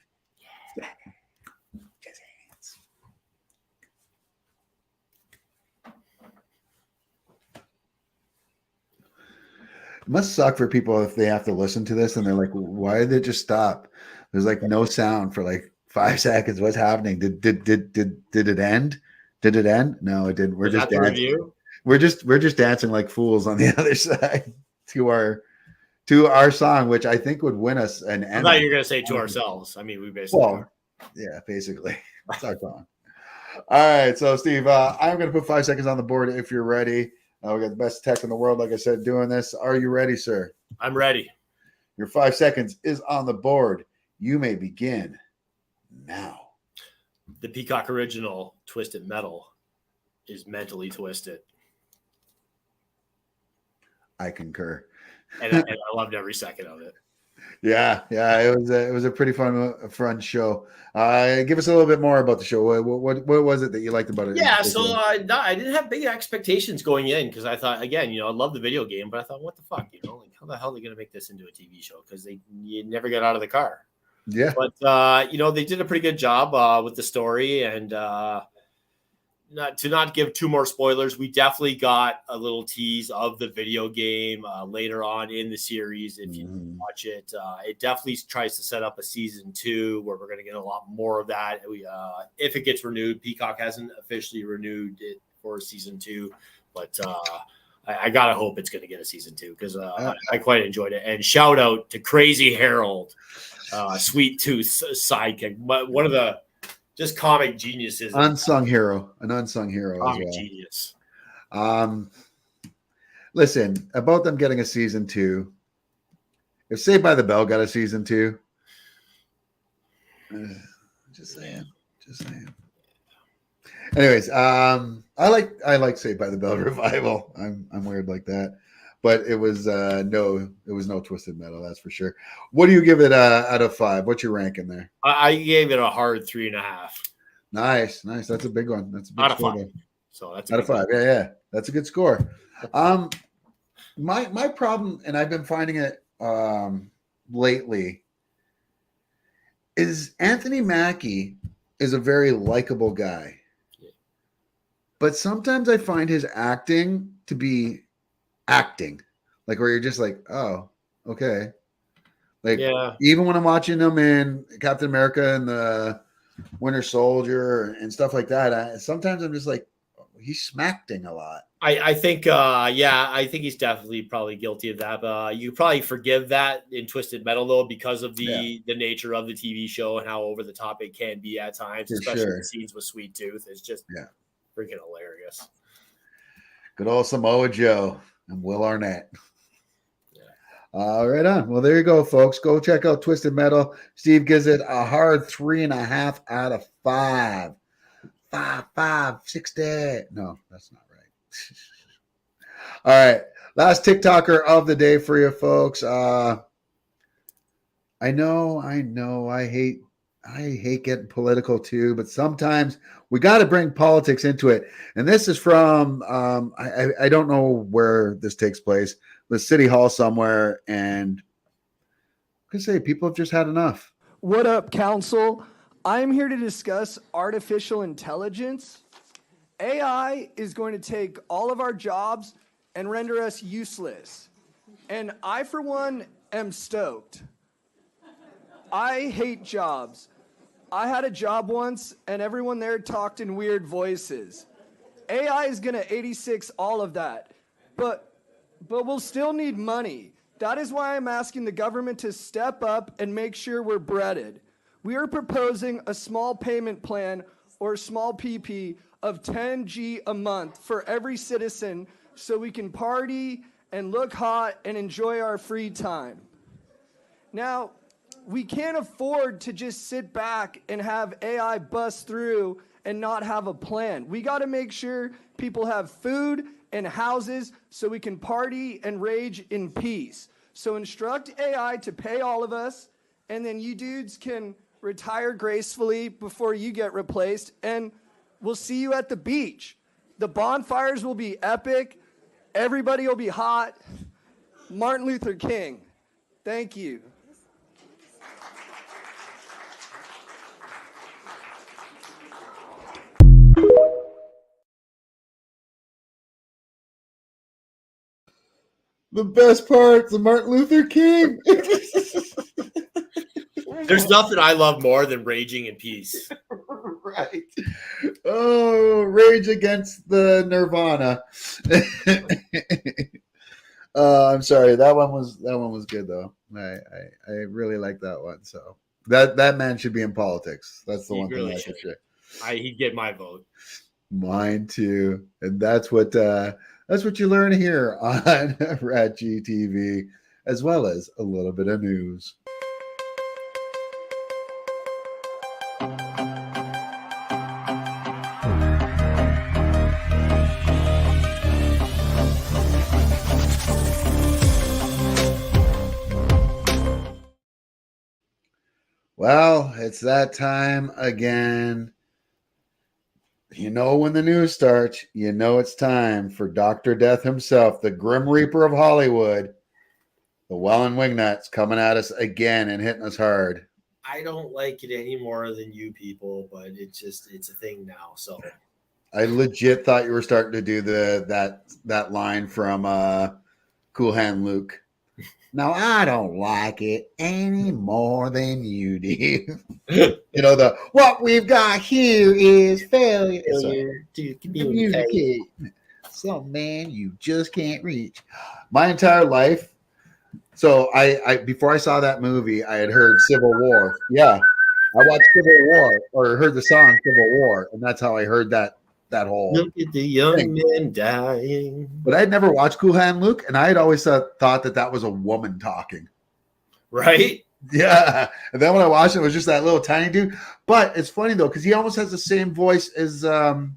It must suck for people if they have to listen to this and they're like, why did it just stop? There's like no sound for like 5 seconds. What's happening? Did it end? Did it end? No, it didn't. We're just dancing. We're just dancing like fools on the other side to our song, which I think would win us an Emmy. I thought you were gonna say to ourselves. I mean, we basically are. Yeah, basically. It's our song. All right. So Steve, I'm gonna put 5 seconds on the board if you're ready. We got the best tech in the world, like I said, doing this. Are you ready, sir? I'm ready. Your 5 seconds is on the board. You may begin now. The Peacock original Twisted Metal is mentally twisted. I concur. And I loved every second of it. Yeah, it was a pretty fun show. Give us a little bit more about the show. What was it that you liked about it? Yeah, so no, I didn't have big expectations going in because I thought, again, I love the video game, but I thought, what the fuck, like how the hell are they going to make this into a TV show? Because you never get out of the car. Yeah, but they did a pretty good job with the story, and not give too more spoilers, we definitely got a little tease of the video game later on in the series. If you watch it, it definitely tries to set up a season 2 where we're going to get a lot more of that. If it gets renewed, Peacock hasn't officially renewed it for season 2, but I gotta hope it's going to get a season 2 because I quite enjoyed it. And shout out to Crazy Harold, Sweet Tooth sidekick, one of the just comic geniuses, an unsung hero as well. Genius. Listen, about them getting a season 2. If Saved by the Bell got a season 2, just saying. Anyways, I like Saved by the Bell revival. I'm weird like that, but it was no Twisted Metal, that's for sure. What do you give it out of 5? What's your ranking there? I gave it a hard 3.5. Nice. That's a big one. That's a big out of score. 5. So that's out of 5. Yeah, that's a good score. My problem, and I've been finding it lately, is Anthony Mackie is a very likable guy, but sometimes I find his acting to be acting, like where you're just like, oh, okay. Like, even when I'm watching him in Captain America and the Winter Soldier and stuff like that, sometimes I'm just like, oh, he's smackting a lot. I think, I think he's definitely probably guilty of that. But you probably forgive that in Twisted Metal, though, because of the nature of the TV show and how over the top it can be at times, For especially sure. the scenes with Sweet Tooth. It's just freaking hilarious. Good old Samoa Joe and Will Arnett. Right on. Well, there you go, folks. Go check out Twisted Metal. Steve gives it a hard 3.5 out of 5. 5, 60. No, that's not right. All right. Last TikToker of the day for you, folks. I know. I hate getting political too, but sometimes we got to bring politics into it. And this is from I don't know where this takes place, the city hall somewhere, and I can say people have just had enough. What up, council? I'm here to discuss artificial intelligence. AI is going to take all of our jobs and render us useless. And I, for one, am stoked. I hate jobs. I had a job once, and everyone there talked in weird voices. AI is going to 86 all of that, but we'll still need money. That is why I'm asking the government to step up and make sure we're breaded. We are proposing a small payment plan, or small PP, of $10G a month for every citizen so we can party and look hot and enjoy our free time. Now, we can't afford to just sit back and have AI bust through and not have a plan. We got to make sure people have food and houses so we can party and rage in peace. So instruct AI to pay all of us, and then you dudes can retire gracefully before you get replaced, and we'll see you at the beach. The bonfires will be epic. Everybody will be hot. Martin Luther King. Thank you. The best part, the Martin Luther King. There's nothing I love more than raging in peace. Right. Oh, Rage Against the Nirvana. I'm sorry. That one was good though. I really like that one. So that man should be in politics. That's the one thing I should say. He'd get my vote. Mine too. And that's what you learn here on RatG TV, as well as a little bit of news. Well, it's that time again. You know, when the news starts, you know it's time for Dr. Death himself, the Grim Reaper of Hollywood. The Wellandwingnut's coming at us again and hitting us hard. I don't like it any more than you people, but it's a thing now. So I legit thought you were starting to do that line from Cool Hand Luke. Now I don't like it any more than you do. You know, what we've got here is failure to communicate. Some man you just can't reach. My entire life. So I before I saw that movie, I had heard Civil War. Yeah. I watched Civil War or heard the song Civil War, and that's how I heard that whole look at the young men dying. But I'd never watched Cool Hand Luke, and I had always thought that was a woman talking. Right? Yeah. And then when I watched it, it was just that little tiny dude. But it's funny, though, because he almost has the same voice as the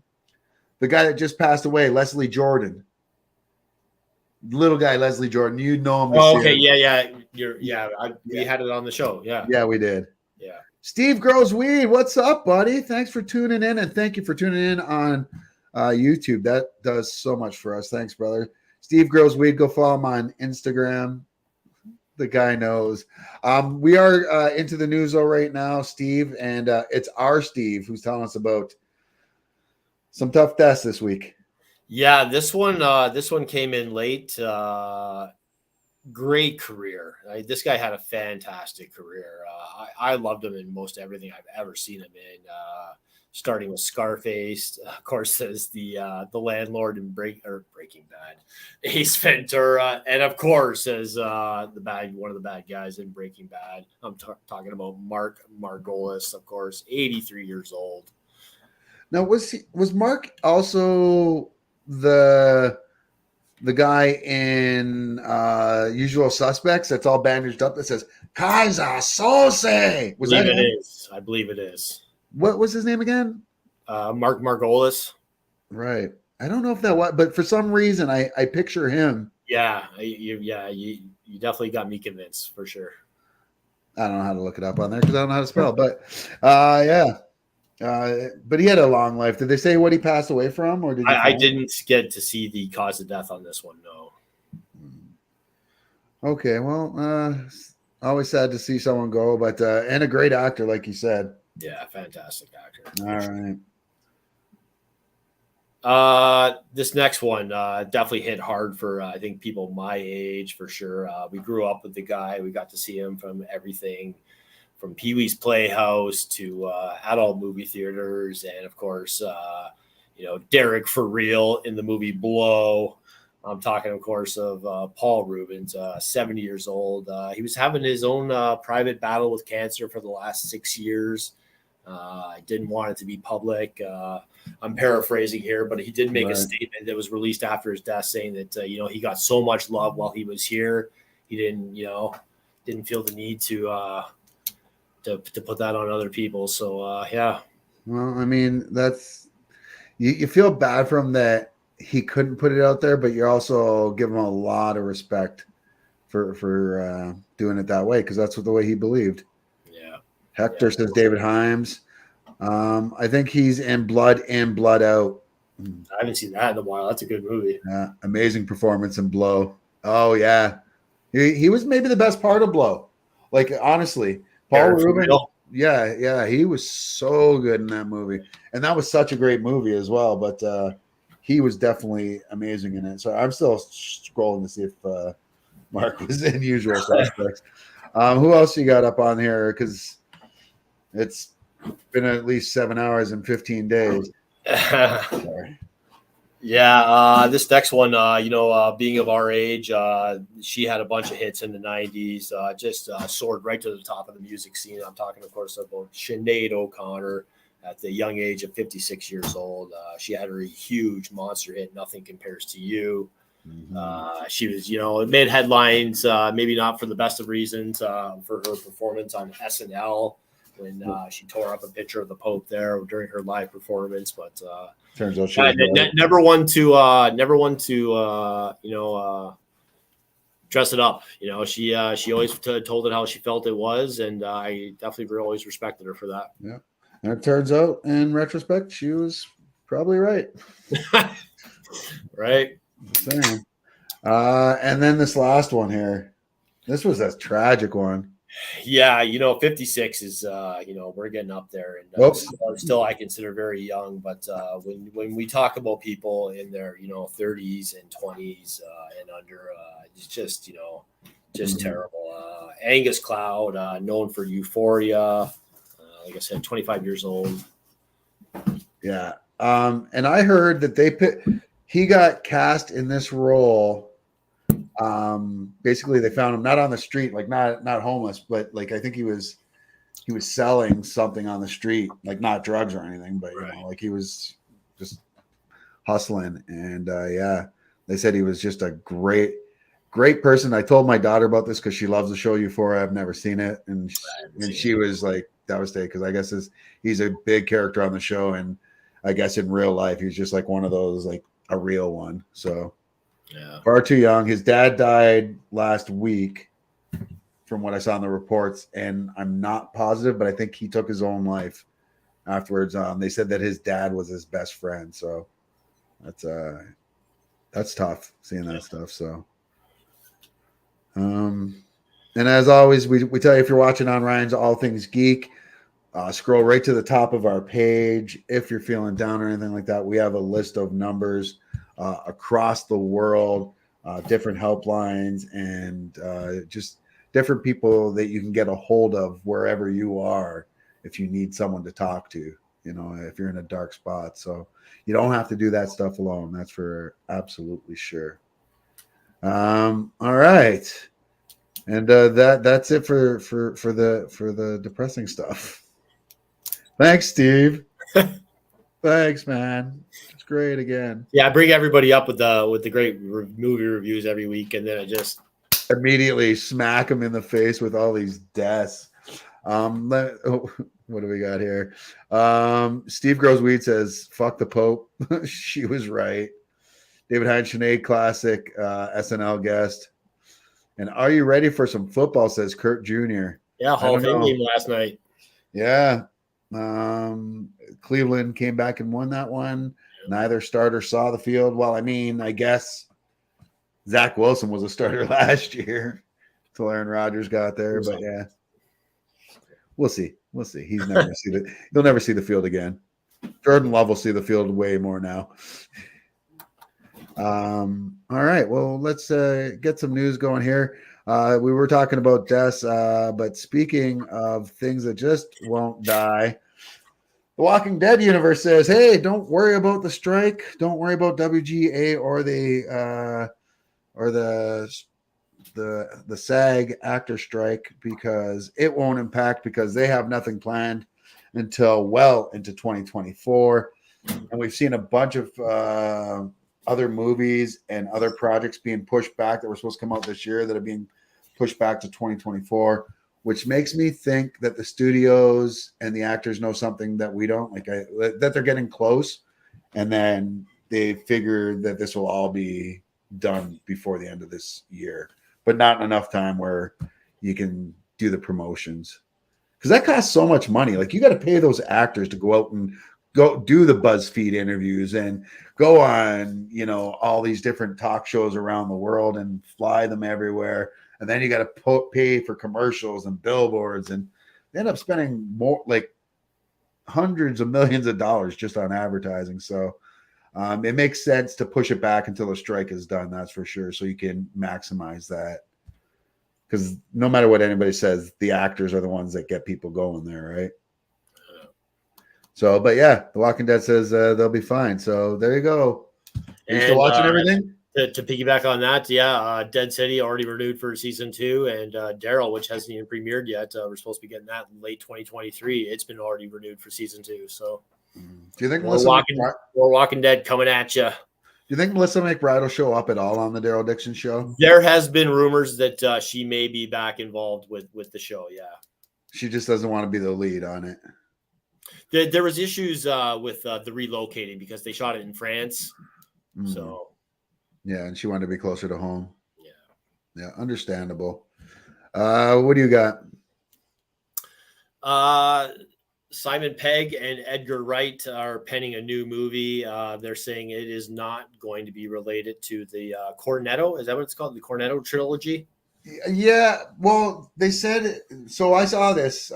guy that just passed away, Leslie Jordan. Little guy, Leslie Jordan. You know him. Oh, okay. Yeah. We had it on the show. Yeah. Yeah, we did. Yeah. Steve Grows Weed. What's up, buddy? Thanks for tuning in, and thank you for tuning in on YouTube. That does so much for us. Thanks, brother. Steve Grows Weed. Go follow him on Instagram. The guy knows. We are into the news though right now, Steve, and it's our Steve who's telling us about some tough deaths this week. Yeah, this one came in late. Great career. This guy had a fantastic career. I loved him in most everything I've ever seen him in. Starting with Scarface, of course, as the landlord in Breaking Bad, Ace Ventura, and of course as one of the bad guys in Breaking Bad. I'm talking about Mark Margolis, of course, 83 years old. Now, was Mark also the guy in Usual Suspects that's all bandaged up that says Kaiser Sose? Was that him? I believe it is. What was his name again? Mark Margolis. Right. I don't know if that was, but for some reason I picture him. Yeah, you definitely got me convinced for sure. I don't know how to look it up on there because I don't know how to spell. But yeah. But he had a long life. Did they say what he passed away from, or did I didn't get to see the cause of death on this one? No. Okay, well, always sad to see someone go, but and a great actor, like you said. Yeah, fantastic actor. All right. This next one definitely hit hard for I think people my age for sure. We grew up with the guy. We got to see him from everything, from Pee-wee's Playhouse to adult movie theaters, and of course, Derek for real in the movie Blow. I'm talking, of course, of Paul Rubens, 70 years old. He was having his own private battle with cancer for the last 6 years. I didn't want it to be public. I'm paraphrasing here, but he did make a statement that was released after his death saying that, he got so much love while he was here. He didn't feel the need to put that on other people. So, yeah. Well, I mean, that's you feel bad for him that he couldn't put it out there, but you also give him a lot of respect for doing it that way, because that's the way he believed. Yeah. Hector says David Himes. I think he's in Blood In, Blood Out. I haven't seen that in a while. That's a good movie. Amazing performance in Blow. Oh, yeah. He was maybe the best part of Blow. Like, honestly. Paul Rubin. Yeah. He was so good in that movie. And that was such a great movie as well. But he was definitely amazing in it. So I'm still scrolling to see if Mark was in Usual Suspects. Who else you got up on here? Because it's been at least 7 hours and 15 days. Sorry. Yeah, this next one, being of our age, she had a bunch of hits in the 90s, just soared right to the top of the music scene. I'm talking, of course, about Sinead O'Connor at the young age of 56 years old. She had her huge monster hit, Nothing Compares to You. She was, it made headlines, maybe not for the best of reasons, for her performance on SNL when she tore up a picture of the Pope there during her live performance. But turns out she never one to dress it up. You know, she always told it how she felt it was, and I definitely always respected her for that. Yeah, and it turns out, in retrospect, she was probably right. Right. Same. And then this last one here. This was a tragic one. Yeah, 56 is, we're getting up there, and still I consider very young. But when we talk about people in their 30s and 20s and under, it's just terrible. Angus Cloud, known for Euphoria, like I said, 25 years old. Yeah, and I heard that he got cast in this role. Basically they found him not on the street, like not homeless, but like I think he was selling something on the street, like not drugs or anything, but like he was just hustling. And yeah, they said he was just a great person. I told my daughter about this because she loves the show Euphoria. I've never seen it, and she was like devastated because I guess he's a big character on the show, and I guess in real life he's just like one of those, like a real one. So yeah, far too young. His dad died last week, from what I saw in the reports, and I'm not positive, but I think he took his own life afterwards. They said that his dad was his best friend, so that's tough seeing that stuff. So, and as always, we tell you, if you're watching on Ryan's All Things Geek, scroll right to the top of our page. If you're feeling down or anything like that, we have a list of numbers across the world, different helplines, and just different people that you can get a hold of wherever you are if you need someone to talk to, if you're in a dark spot. So you don't have to do that stuff alone. That's for absolutely sure. All right. And that's it for the depressing stuff. Thanks, Steve. Thanks, man. It's great again. Yeah, I bring everybody up with the great movie reviews every week, and then I just immediately smack them in the face with all these deaths. What do we got here? Steve Grows Weed says, "Fuck the Pope." She was right. David Hyde Sinead classic SNL guest. And are you ready for some football? Says Kurt Jr. Yeah, Hall of Fame game last night. Yeah. Cleveland came back and won that one. Neither starter saw the field. Well, I mean, I guess Zach Wilson was a starter last year until Aaron Rodgers got there. But yeah, we'll see. We'll see. He'll never see the field again. Jordan Love will see the field way more now. All right. Well, let's get some news going here. We were talking about deaths, but speaking of things that just won't die, the Walking Dead universe says, "Hey, don't worry about the strike. Don't worry about WGA or the SAG actor strike, because it won't impact, because they have nothing planned until well into 2024." And we've seen a bunch of other movies and other projects being pushed back that were supposed to come out this year that are being pushed back to 2024, which makes me think that the studios and the actors know something that we don't, that they're getting close, and then they figure that this will all be done before the end of this year, but not enough time where you can do the promotions, because that costs so much money. Like, you got to pay those actors to go out and go do the BuzzFeed interviews and go on, all these different talk shows around the world and fly them everywhere. And then you got to pay for commercials and billboards, and they end up spending more, like hundreds of millions of dollars just on advertising. So it makes sense to push it back until the strike is done. That's for sure. So you can maximize that, because no matter what anybody says, the actors are the ones that get people going there, right? So, but yeah, The Walking Dead says they'll be fine. So there you go. Are you still watching everything? To piggyback on that, yeah, Dead City already renewed for season 2, and Daryl, which hasn't even premiered yet, we're supposed to be getting that in late 2023. It's been already renewed for season 2. So, do you think more Walking Dead coming at you? Do you think Melissa McBride will show up at all on the Daryl Dixon show? There has been rumors that she may be back involved with the show. Yeah, she just doesn't want to be the lead on it. There was issues with the relocating because they shot it in France. So yeah, and she wanted to be closer to home. Yeah. Yeah, understandable. What do you got? Simon Pegg and Edgar Wright are penning a new movie. They're saying it is not going to be related to the Cornetto. Is that what it's called? The Cornetto trilogy? Yeah, well, they said so. I saw this.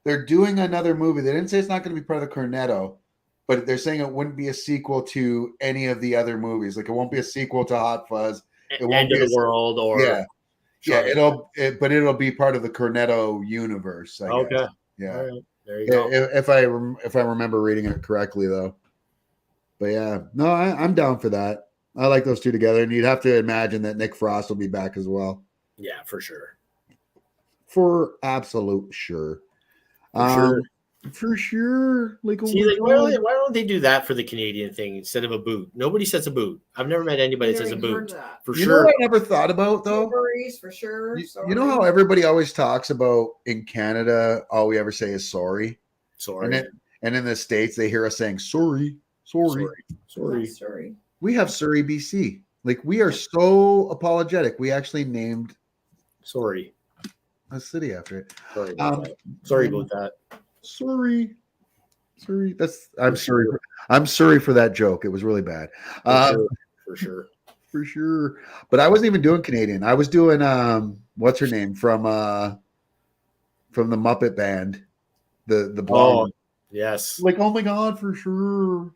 They're doing another movie. They didn't say it's not going to be part of the Cornetto, but they're saying it wouldn't be a sequel to any of the other movies. Like it won't be a sequel to Hot Fuzz. It won't End be of the World or yeah. But it'll be part of the Cornetto universe. I okay. guess. Yeah. All right. There you go. If I remember reading it correctly, though. But yeah, no, I'm down for that. I like those two together, and you'd have to imagine that Nick Frost will be back as well. Yeah, for sure. For absolute sure. Sure. For sure. Like, see, like why don't they do that for the Canadian thing instead of a boot? Nobody says a boot. I've never met anybody that says a boot. For you sure. know what I never thought about though? For sure. You know how everybody always talks about in Canada, all we ever say is sorry. Sorry. And in the States, they hear us saying sorry. Sorry. We have Surrey, BC. Like we are so apologetic. We actually named Sorry a city after it. Sorry about that. Sorry about that. Sorry. I'm sorry. I'm sorry for that joke. It was really bad. For sure. For sure. But I wasn't even doing Canadian. I was doing what's her name from the Muppet Band. The blonde. Oh, yes. Like, oh my god, for sure.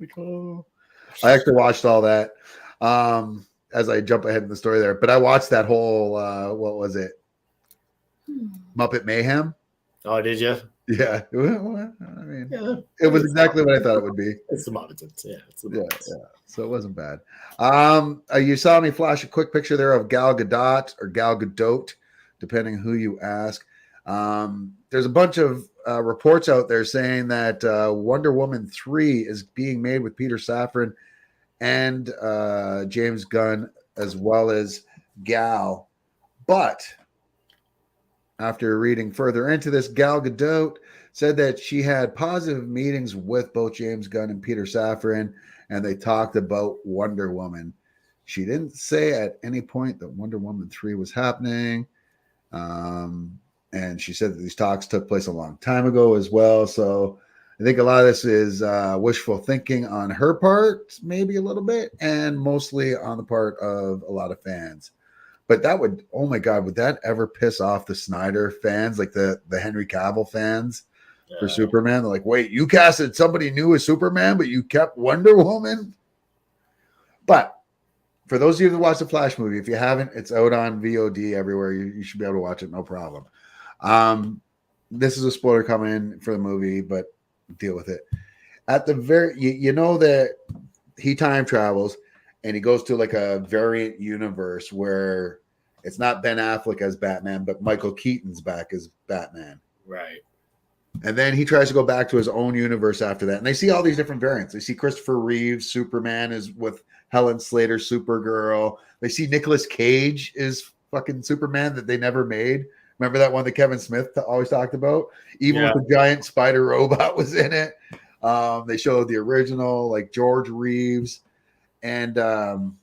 Like, oh. I actually watched all that. As I jump ahead in the story there. But I watched that whole what was it? Muppet Mayhem. Oh, did you? Yeah. Well, I mean, it was exactly what I thought it would be. It's the Muppets. Yeah. It's the Muppets. Yeah. So it wasn't bad. You saw me flash a quick picture there of Gal Gadot or Gal Gadot, depending who you ask. There's a bunch of reports out there saying that Wonder Woman 3 is being made with Peter Safran and James Gunn, as well as Gal. But after reading further into this, Gal Gadot said that she had positive meetings with both James Gunn and Peter Safran, and they talked about Wonder Woman. She didn't say at any point that Wonder Woman 3 was happening. And she said that these talks took place a long time ago as well. So I think a lot of this is wishful thinking on her part, maybe a little bit, and mostly on the part of a lot of fans. But that would, oh my God, would that ever piss off the Snyder fans, like the Henry Cavill fans for Superman? They're like, wait, you casted somebody new as Superman, but you kept Wonder Woman? But for those of you that watch the Flash movie, if you haven't, it's out on VOD everywhere. You should be able to watch it, no problem. This is a spoiler coming in for the movie, but deal with it. At the you know that he time travels and he goes to like a variant universe where it's not Ben Affleck as Batman, but Michael Keaton's back as Batman. Right. And then he tries to go back to his own universe after that. And they see all these different variants. They see Christopher Reeves, Superman is with Helen Slater, Supergirl. They see Nicolas Cage is fucking Superman that they never made. Remember that one that Kevin Smith always talked about? Even with the giant spider robot was in it. They showed the original, like George Reeves. And oh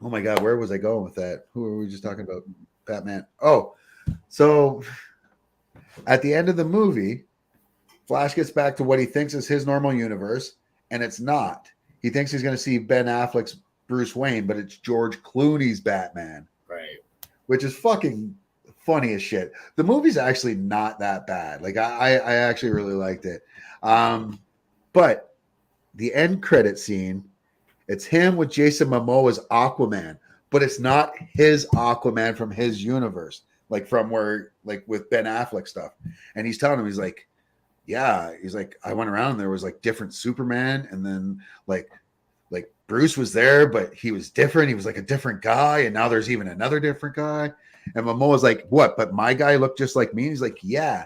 my God, where was I going with that? Who were we just talking about? Batman. Oh, so at the end of the movie, Flash gets back to what he thinks is his normal universe, and it's not. He thinks he's going to see Ben Affleck's Bruce Wayne, but it's George Clooney's Batman. Right. Which is fucking funny as shit. The movie's actually not that bad. Like I actually really liked it. But the end credit scene, it's him with Jason Momoa's Aquaman, but it's not his Aquaman from his universe, like from where, like with Ben Affleck stuff. And he's telling him, he's like, yeah, he's like, I went around and there was like different Superman, and then like Bruce was there, but he was different. He was like a different guy, and now there's even another different guy. And Momoa's like, what? But my guy looked just like me. And he's like, yeah.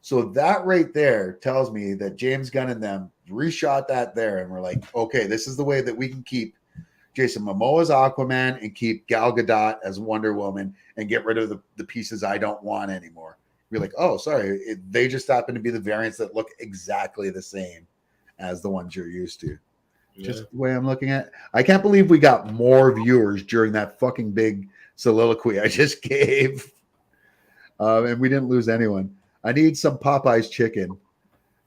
So that right there tells me that James Gunn and them reshot that there, and we're like, okay, this is the way that we can keep Jason Momoa as Aquaman and keep Gal Gadot as Wonder Woman and get rid of the pieces I don't want anymore. You're like, oh, sorry, they just happen to be the variants that look exactly the same as the ones you're used to. Just the way I'm looking at it. I can't believe we got more viewers during that fucking big soliloquy I just gave. And we didn't lose anyone. I need some Popeye's chicken.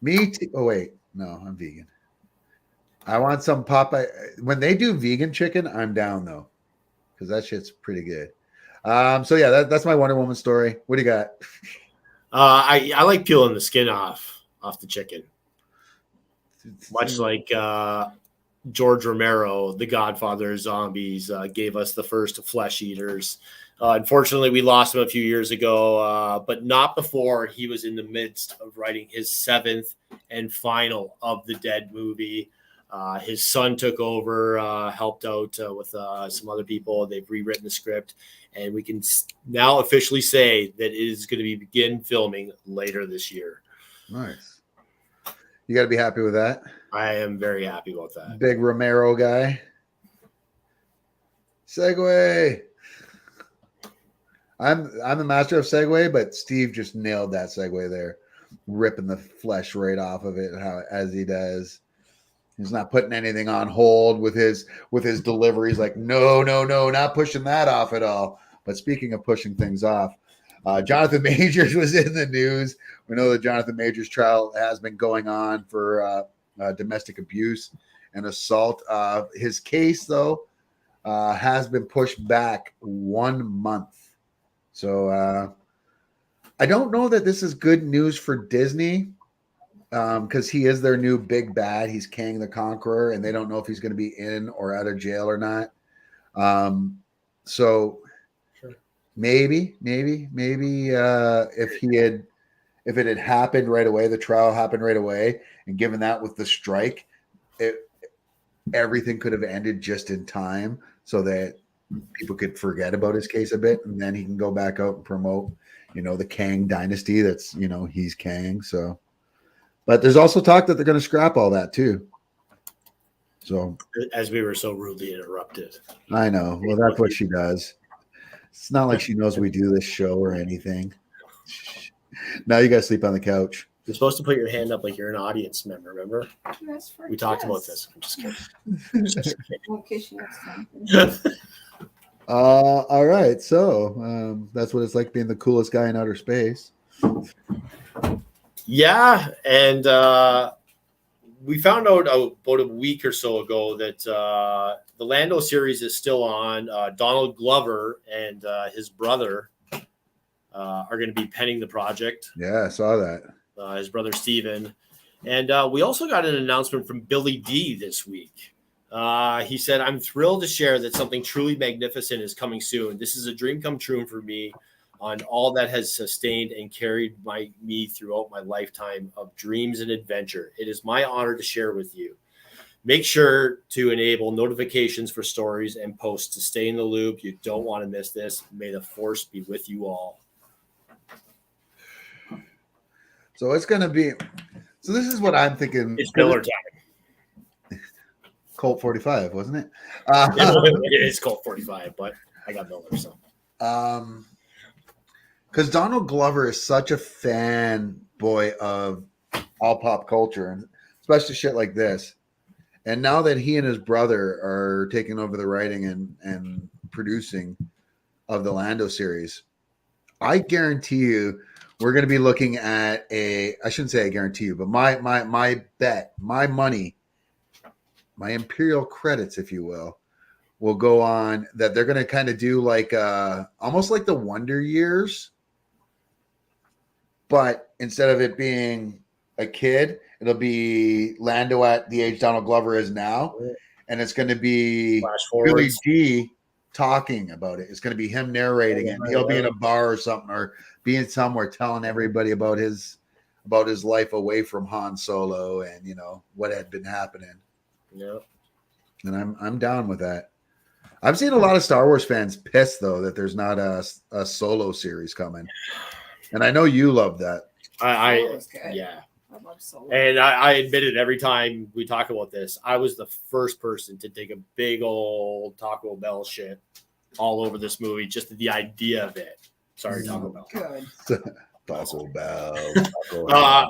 Me too. Oh, wait. No, I'm vegan. I want some Popeye. When they do vegan chicken, I'm down, though, because that shit's pretty good. So, yeah, that's my Wonder Woman story. What do you got? I like peeling the skin off the chicken. Much like George Romero, the Godfather of zombies, gave us the first flesh eaters. Unfortunately, we lost him a few years ago, but not before he was in the midst of writing his 7th and final of the Dead movie. His son took over, helped out with some other people. They've rewritten the script, and we can now officially say that it is going to begin filming later this year. Nice. You got to be happy with that. I am very happy about that. Big Romero guy. Segway. I'm the master of segue, but Steve just nailed that segue there, ripping the flesh right off of it as he does. He's not putting anything on hold with his deliveries. Like, no, not pushing that off at all. But speaking of pushing things off, Jonathan Majors was in the news. We know that Jonathan Majors' trial has been going on for domestic abuse and assault. His case, though, has been pushed back 1 month. So I don't know that this is good news for Disney because he is their new big bad. He's Kang the Conqueror, and they don't know if he's going to be in or out of jail or not. So maybe if it had happened right away, the trial happened right away, and given that with the strike, everything could have ended just in time so that people could forget about his case a bit, and then he can go back out and promote, the Kang dynasty. That's, he's Kang. So, but there's also talk that they're going to scrap all that too. So, as we were so rudely interrupted. I know. Well, that's what she does. It's not like she knows we do this show or anything. Now you got to sleep on the couch. You're supposed to put your hand up like you're an audience member, remember? We talked about this. I'm just kidding. We'll kiss you next time. All right. So that's what it's like being the coolest guy in outer space. Yeah. And we found out about a week or so ago that the Lando series is still on. Donald Glover and his brother are going to be penning the project. Yeah, I saw that. His brother Steven. And we also got an announcement from Billy D this week. He said, "I'm thrilled to share that something truly magnificent is coming soon. This is a dream come true for me on all that has sustained and carried me throughout my lifetime of dreams and adventure. It is my honor to share with you. Make sure to enable notifications for stories and posts to stay in the loop. You don't want to miss this. May the force be with you all." So it's going to be. So this is what I'm thinking. It's Miller time. Colt 45, wasn't it? It is Colt 45, but I got Miller. So, because Donald Glover is such a fanboy of all pop culture, and especially shit like this. And now that he and his brother are taking over the writing and producing of the Lando series, I guarantee you we're going to be looking at I shouldn't say I guarantee you, but my bet, my money, my Imperial credits, if you will go on that they're going to kind of do like almost like the Wonder Years, but instead of it being a kid, it'll be Lando at the age Donald Glover is now, and it's going to be Billy D talking about it. It's going to be him narrating it. He'll be in a bar or something, or being somewhere telling everybody about his life away from Han Solo and what had been happening. Yeah, and I'm down with that. I've seen a lot of Star Wars fans pissed though that there's not a Solo series coming, and I know you love that. Yeah. I love Solo. And I admit it every time we talk about this. I was the first person to take a big old Taco Bell shit all over this movie, just the idea of it. Sorry, Taco Bell. Good. Taco Bell.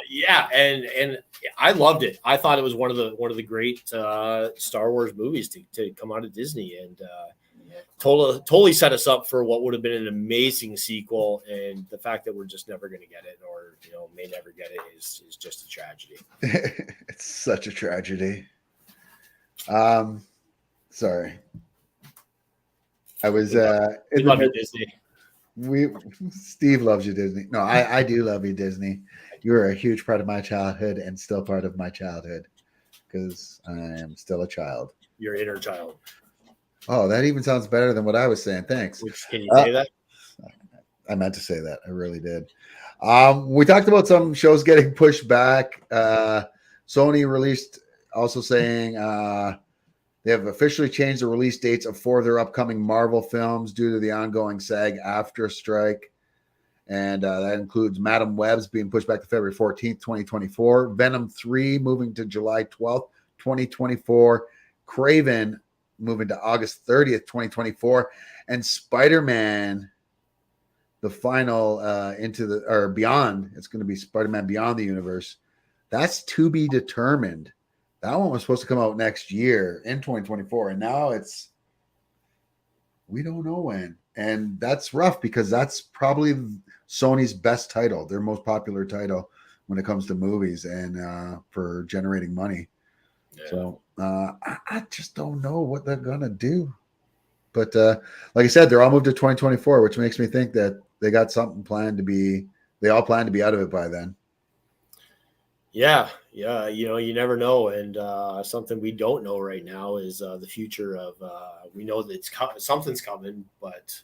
Yeah, and I loved it. I thought it was one of the great Star Wars movies to come out of Disney, and totally set us up for what would have been an amazing sequel. And the fact that we're just never going to get it, or may never get it, is just a tragedy. It's such a tragedy. Sorry, I was we love you, Disney. Steve loves you, Disney. No, I do love you, Disney. You are a huge part of my childhood and still part of my childhood because I am still a child. Your inner child. Oh, that even sounds better than what I was saying. Thanks. Can you say that? I meant to say that. I really did. We talked about some shows getting pushed back. Sony released also saying they have officially changed the release dates of 4 of their upcoming Marvel films due to the ongoing SAG-AFTRA strike. And that includes Madam Web's being pushed back to February 14th, 2024. Venom 3 moving to July 12th, 2024. Craven moving to August 30th, 2024. And Spider-Man, the final Beyond. It's going to be Spider-Man Beyond the Universe. That's to be determined. That one was supposed to come out next year in 2024, and now we don't know when. And that's rough because that's probably Sony's best title, their most popular title when it comes to movies and for generating money. Yeah. So I just don't know what they're gonna do. But like I said, they're all moved to 2024, which makes me think that they got something planned to be. They all plan to be out of it by then. Yeah, you never know, and something we don't know right now is the future of. We know that something's coming, but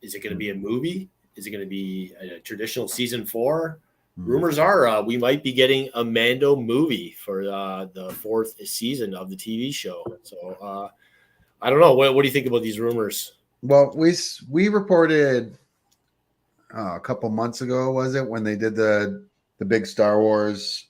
is it going to be a movie? Is it going to be a traditional season 4? Rumors are we might be getting a Mando movie for the 4th season of the TV show. So I don't know. What do you think about these rumors? Well, we reported a couple months ago, was it, when they did the big Star Wars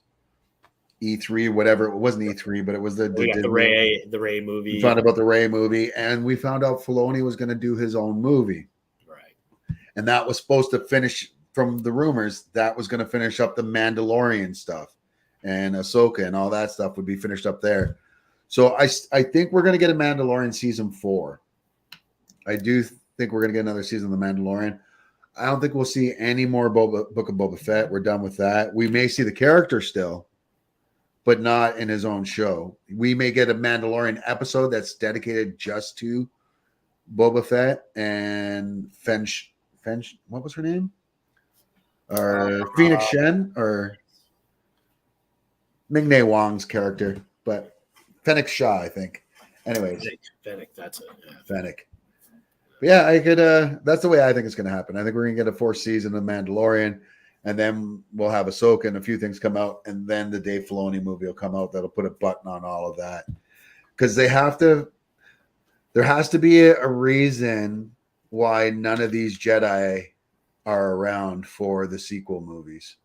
E3, whatever. It wasn't E3, but it was the Rey movie. We found out about the Rey movie, and we found out Filoni was going to do his own movie. Right. And that was supposed to finish, from the rumors, that was going to finish up the Mandalorian stuff, and Ahsoka and all that stuff would be finished up there. So I think we're going to get a Mandalorian season 4. I do think we're going to get another season of the Mandalorian. I don't think we'll see any more Book of Boba Fett. We're done with that. We may see the character still, but not in his own show. We may get a Mandalorian episode that's dedicated just to Boba Fett and Fench. What was her name? Or Phoenix Shen or Ming-Na Wong's character, but Fennec Shah, I think. Anyways, Fennec, that's it. Yeah. Fennec. But yeah, I could. That's the way I think it's going to happen. I think we're going to get a 4th season of Mandalorian, and then we'll have Ahsoka and a few things come out, and then the Dave Filoni movie will come out that'll put a button on all of that, because they have to. There has to be a reason why none of these Jedi are around for the sequel movies.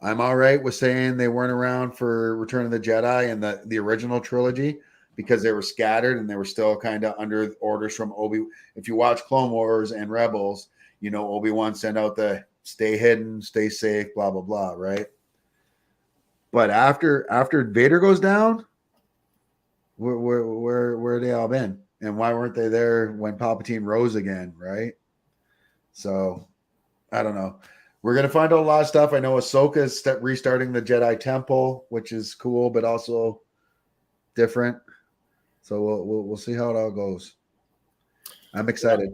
I'm all right with saying they weren't around for Return of the Jedi and the original trilogy, because they were scattered and they were still kind of under orders from Obi. If you watch Clone Wars and Rebels, Obi-Wan sent out the stay hidden, stay safe, blah, blah, blah, right? But after Vader goes down, where are they all been? And why weren't they there when Palpatine rose again, right? So, I don't know. We're going to find out a lot of stuff. I know Ahsoka is restarting the Jedi Temple, which is cool, but also different. So we'll see how it all goes. I'm excited.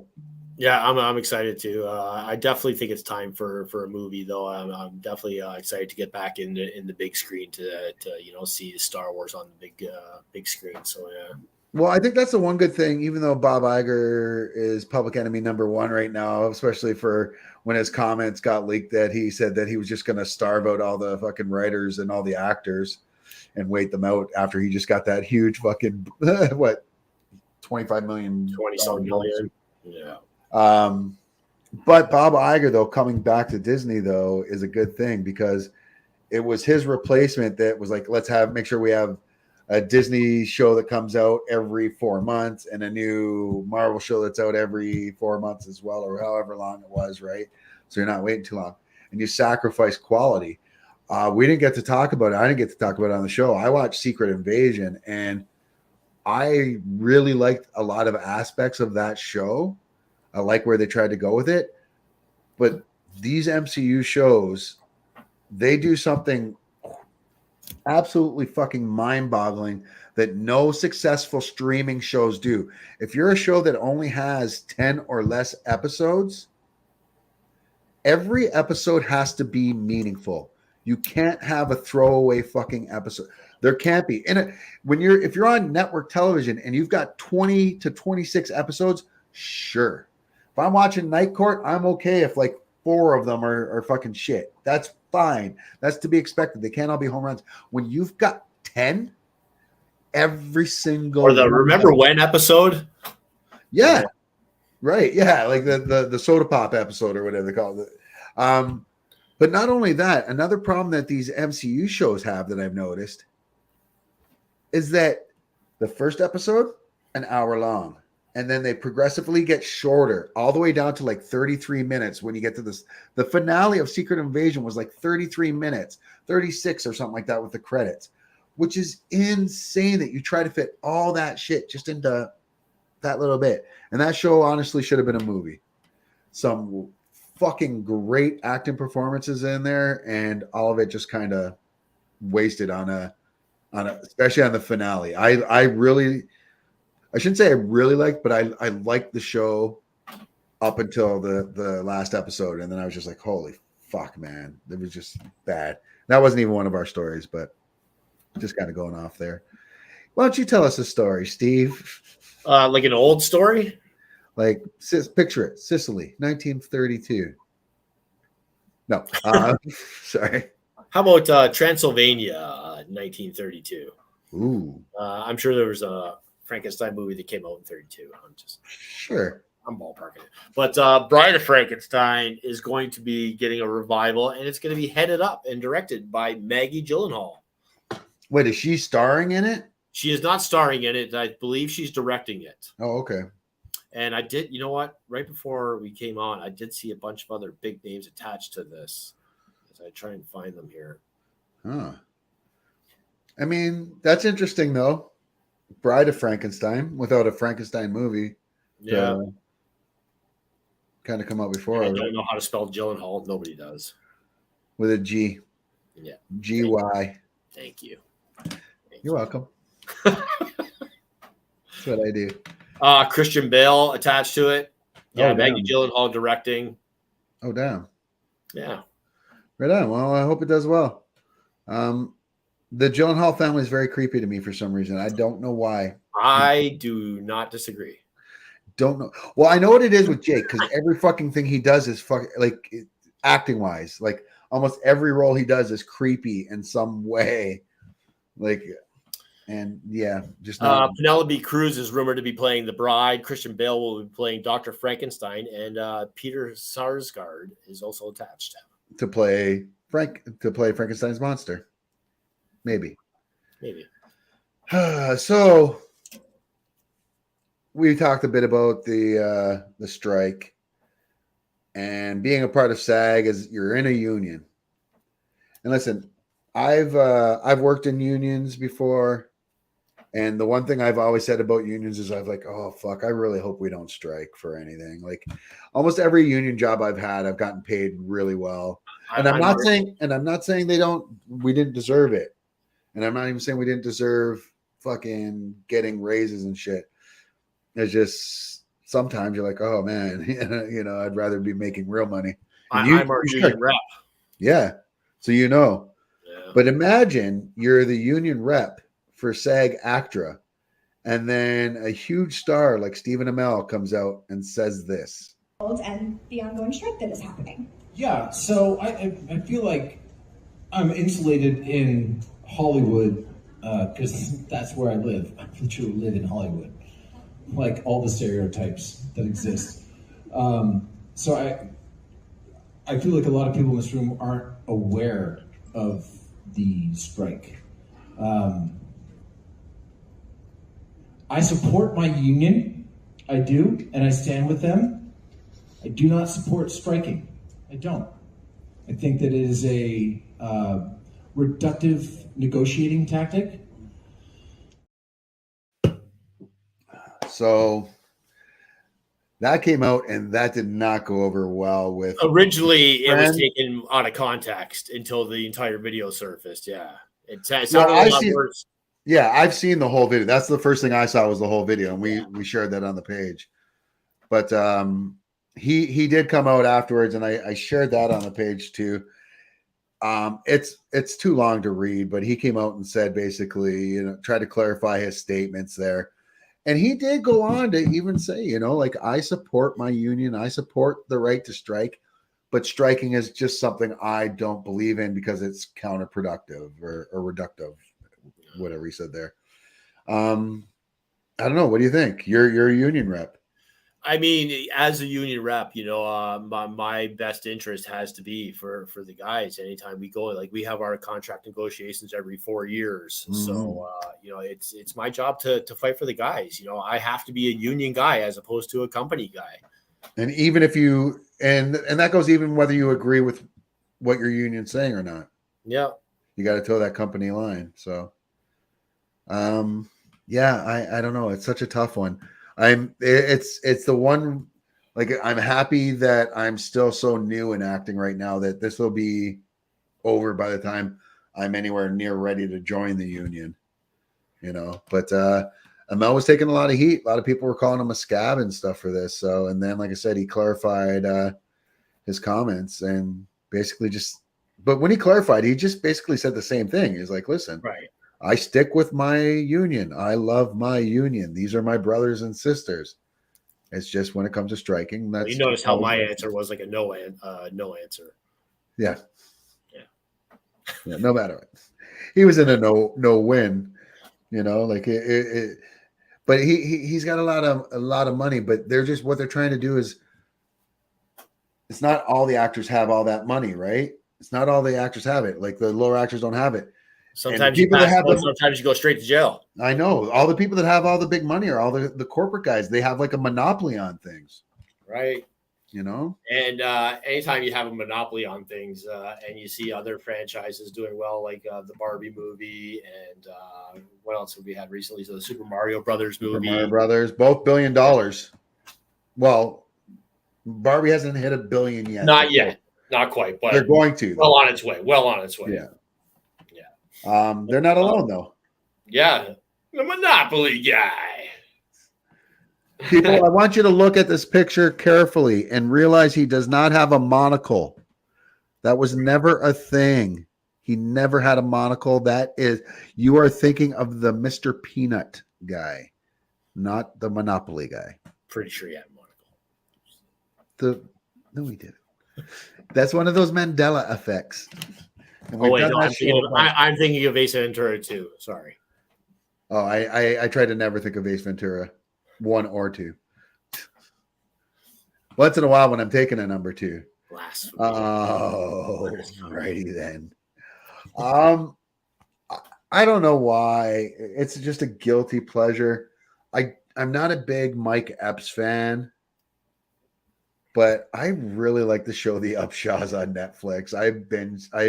Yeah, I'm excited too. I definitely think it's time for a movie, though. I'm definitely excited to get back in the big screen to see Star Wars on the big screen. So yeah. Well, I think that's the one good thing, even though Bob Iger is public enemy number 1 right now, especially for when his comments got leaked that he said that he was just going to starve out all the fucking writers and all the actors and wait them out after he just got that huge fucking, what, 25 million? 20-something million. Yeah. But Bob Iger, though, coming back to Disney, though, is a good thing, because it was his replacement that was like, let's make sure we have a Disney show that comes out every 4 months and a new Marvel show that's out every 4 months as well, or however long it was, right? So you're not waiting too long, and you sacrifice quality. We didn't get to talk about it. I didn't get to talk about it on the show. I watched Secret Invasion, and I really liked a lot of aspects of that show. I like where they tried to go with it. But these MCU shows, they do something absolutely fucking mind-boggling that no successful streaming shows do. If you're a show that only has 10 or less episodes, every episode has to be meaningful. You can't have a throwaway fucking episode. There can't be. And if you're on network television and you've got 20 to 26 episodes, sure. If I'm watching Night Court, I'm okay if like 4 of them are fucking shit. That's fine. That's to be expected. They can't all be home runs. When you've got 10, every single or the Remember When episode. Yeah. Right. Yeah. Like the soda pop episode or whatever they call it. But not only that, another problem that these MCU shows have that I've noticed is that the first episode, an hour long, and then they progressively get shorter all the way down to like 33 minutes when you get to this. The finale of Secret Invasion was like 33 minutes, 36 or something like that with the credits, which is insane that you try to fit all that shit just into that little bit. And that show honestly should have been a movie. Some fucking great acting performances in there, and all of it just kind of wasted on a especially on the finale. I shouldn't say I really liked, but I liked the show up until the last episode, and then I was just like, holy fuck, man, it was just bad. That wasn't even one of our stories, but just kind of going off there. Why don't you tell us a story, Steve? Like an old story? Like, picture it, Sicily, 1932. No, sorry. How about Transylvania, 1932? Ooh. I'm sure there was a Frankenstein movie that came out in 32. I'm ballparking it. But Bride of Frankenstein is going to be getting a revival, and it's going to be headed up and directed by Maggie Gyllenhaal. Wait, is she starring in it? She is not starring in it. I believe she's directing it. Oh, okay. And I did, you know what? Right before we came on, I did see a bunch of other big names attached to this. As I try and find them here. Huh. I mean, that's interesting, though. Bride of Frankenstein without a Frankenstein movie. Yeah. Kind of come out before. I don't know how to spell Gyllenhaal. Nobody does. With a G. Yeah. G-Y. Thank you. You're welcome. That's what I do. Christian Bale attached to it. Yeah, Oh, Maggie damn. Gyllenhaal directing. Oh, damn. Yeah. Right on. Well, I hope it does well. The Gyllenhaal family is very creepy to me for some reason. I don't know why. I do not disagree. Don't know. Well, I know what it is with Jake because every fucking thing he does is acting wise. Like almost every role he does is creepy in some way. Like, and yeah, just not. Penelope Cruz is rumored to be playing the bride. Christian Bale will be playing Dr. Frankenstein, and Peter Sarsgaard is also attached to play Frankenstein's monster. Maybe. So we talked a bit about the strike and being a part of SAG is you're in a union. And listen, I've worked in unions before, and the one thing I've always said about unions is I've like, oh fuck, I really hope we don't strike for anything. Like almost every union job I've had, I've gotten paid really well. And I'm not saying we didn't deserve it. And I'm not even saying we didn't deserve fucking getting raises and shit. It's just sometimes you're like, oh man, you know, I'd rather be making real money. I'm our union rep. Yeah. So Yeah. But imagine you're the union rep for SAG-AFTRA, and then a huge star like Stephen Amell comes out and says this. And the ongoing strike that is happening. Yeah, so I feel like I'm insulated in Hollywood because that's where I live. I literally live in Hollywood, like all the stereotypes that exist. So I feel like a lot of people in this room aren't aware of the strike. I support my union. I do, and I stand with them. I do not support striking. I don't. I think that it is a reductive negotiating tactic. So that came out, and that did not go over well with. Originally, it was friend. taken out of context until the entire video surfaced. Yeah, it sounded Well, a lot worse. Yeah, I've seen the whole video. That's the first thing I saw was the whole video, and we shared that on the page. But he did come out afterwards, and I shared that on the page too. It's too long to read, but he came out and said basically, tried to clarify his statements there. And he did go on to even say, like, I support my union. I support the right to strike, but striking is just something I don't believe in because it's counterproductive or reductive, whatever he said there. I don't know. What do you think? You're a union rep. I mean, as a union rep, my best interest has to be for the guys. Anytime we go, like we have our contract negotiations every 4 years. Mm-hmm. So, it's my job to fight for the guys. I have to be a union guy as opposed to a company guy. And even if you, and that goes even whether you agree with what your union's saying or not. Yeah. You got to toe that company line. So, yeah, I don't know. It's such a tough one. It's the one, like, I'm happy that I'm still so new in acting right now that this will be over by the time I'm anywhere near ready to join the union, but Amel was taking a lot of heat. A lot of people were calling him a scab and stuff for this. So, and then, like I said, he clarified his comments and basically but when he clarified, he just basically said the same thing. He's like, listen, right. I stick with my union. I love my union. These are my brothers and sisters. It's just when it comes to striking, that's you notice how my answer was like a no answer. Yeah. No matter what. He was in a no win, like it but he's got a lot of money, but they're just, what they're trying to do is, it's not all the actors have all that money, right? It's not all the actors have it. Like the lower actors don't have it. Sometimes you pass, sometimes you go straight to jail. I know. All the people that have all the big money are all the corporate guys. They have like a monopoly on things. Right. And anytime you have a monopoly on things and you see other franchises doing well, like the Barbie movie and what else have we had recently? So the Super Mario Brothers movie. Super Mario Brothers, both $1 billion. Well, Barbie hasn't hit $1 billion yet. Not yet. Not quite, but they're going to. Well on its way. Yeah. They're not alone though. Yeah, the Monopoly guy. People, I want you to look at this picture carefully and realize he does not have a monocle. That was never a thing. He never had a monocle. You are thinking of the Mr. Peanut guy, not the Monopoly guy. Pretty sure he had a monocle. No, he didn't. That's one of those Mandela effects. Oh wait, no, I'm thinking of Ace Ventura too. Sorry. Oh, I try to never think of Ace Ventura, 1 or 2. Once in a while when I'm taking a number 2. Blasphemy. Oh, righty then. I don't know why. It's just a guilty pleasure. I'm not a big Mike Epps fan, but I really like the show The Upshaws on Netflix. I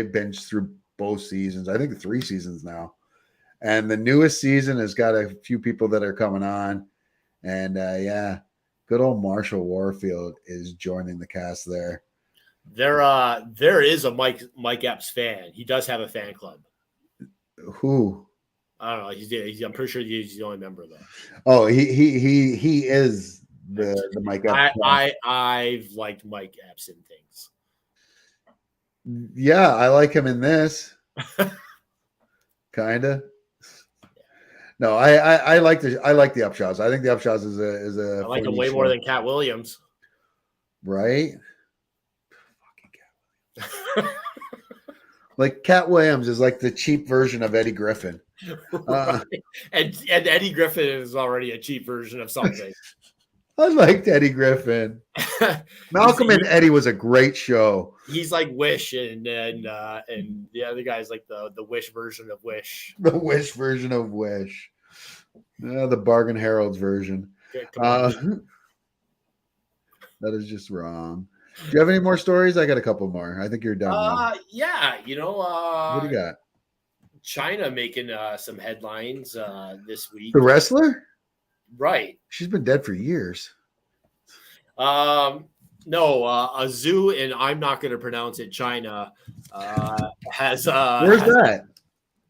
binged through both seasons. I think 3 seasons now. And the newest season has got a few people that are coming on. And good old Marshall Warfield is joining the cast there. There is a Mike Epps fan. He does have a fan club. Who? I don't know. I'm pretty sure he's the only member though. Oh, he is the Mike Epps. I've liked Mike Epps in things. Yeah, I like him in this. Kinda. No, I like the Upshaws. I think the Upshaws is a. I like him way more than Cat Williams. Right. Like Cat Williams is like the cheap version of Eddie Griffin. Right. And Eddie Griffin is already a cheap version of something. I liked Eddie Griffin. Malcolm and Eddie was a great show. He's like Wish, and the other guy's like the Wish version of Wish. The Wish version of Wish. The Bargain Harold's version. Okay, come on. That is just wrong. Do you have any more stories? I got a couple more. I think you're done. Yeah, What do you got? China making some headlines this week. The wrestler? Right. She's been dead for years. No, a zoo, and I'm not going to pronounce it. China has. Where's that?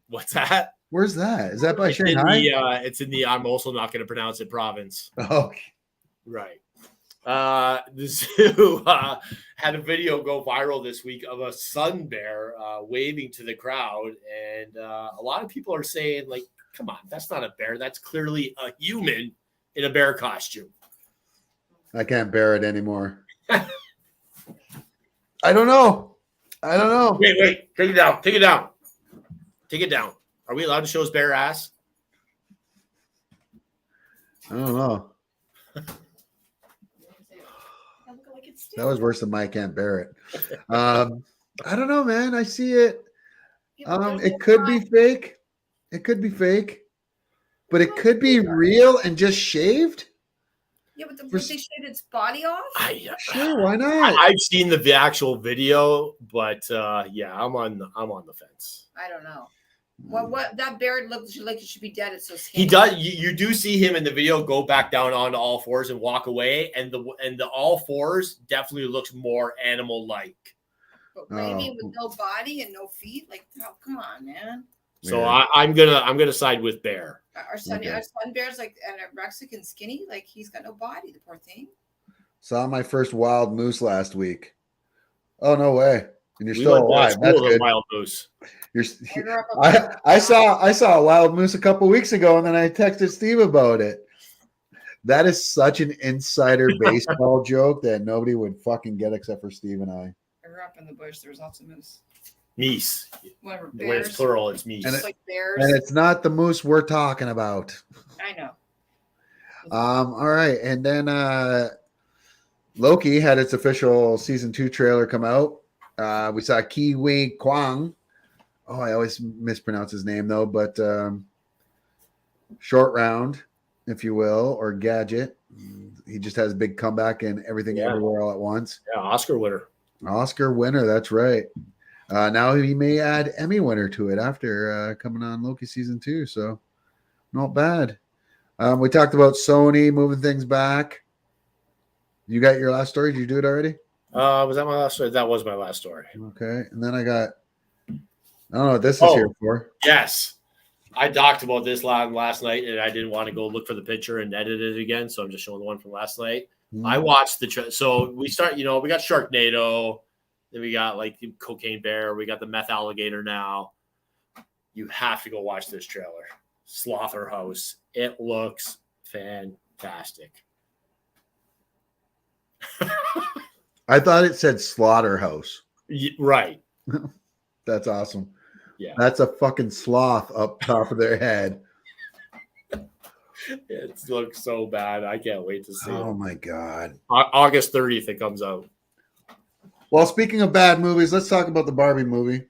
What's that? Where's that? Is that by It's Shanghai? It's in the. I'm also not going to pronounce it. Province. Okay. Right. The zoo had a video go viral this week of a sun bear waving to the crowd, and a lot of people are saying, like, "Come on, that's not a bear. That's clearly a human in a bear costume." I can't bear it anymore. I don't know. Wait. Take it down. Take it down. Are we allowed to show his bare ass? I don't know. That was worse than I can't bear it. I don't know, man. I see it. It could be fake. It could be fake. But it could be real and just shaved. Yeah, but would they shave its body off? Sure, why not? I've seen the actual video, but yeah, I'm on the fence. I don't know. What that bear looks like it should be dead. It's so skinny. He does. You do see him in the video go back down onto all fours and walk away, and the all fours definitely looks more animal like. But maybe with no body and no feet, like, oh, come on, man. So I'm gonna side with bear. Our sun bears like and a Mexican skinny, like he's got no body. The poor thing. Saw my first wild moose last week. Oh, no way. And you're still alive. That's good. Wild moose. I saw a wild moose a couple weeks ago, and then I texted Steve about it. That is such an insider baseball joke that nobody would fucking get except for Steve and I. I grew up in the bush. There was lots of moose. Meese. Whatever, when it's plural, it's meese. And, like bears. And it's not the moose we're talking about. I know. All right, and then Loki had its official season 2 trailer come out. We saw Kiwi Kwang. Oh, I always mispronounce his name though, but Short Round, if you will, or Gadget. He just has a big comeback in Everything Everywhere All at Once. Yeah, Oscar winner. Oscar winner, that's right. Now he may add Emmy winner to it after coming on Loki season 2, so not bad. We talked about Sony moving things back. You got your last story? Did you do it already? Was that my last story? That was my last story. Okay, and then I don't know what this is here for. Yes. I talked about this last night, and I didn't want to go look for the picture and edit it again, so I'm just showing the one from last night. I watched so we start, we got Sharknado, then we got like the Cocaine Bear, we got the Meth Alligator now. You have to go watch this trailer. Slaughterhouse. It looks fantastic. I thought it said Slaughterhouse. Right. That's awesome. Yeah. That's a fucking sloth up top of their head. It looks so bad. I can't wait to see it. Oh my God. August 30th it comes out. Well, speaking of bad movies, let's talk about the Barbie movie.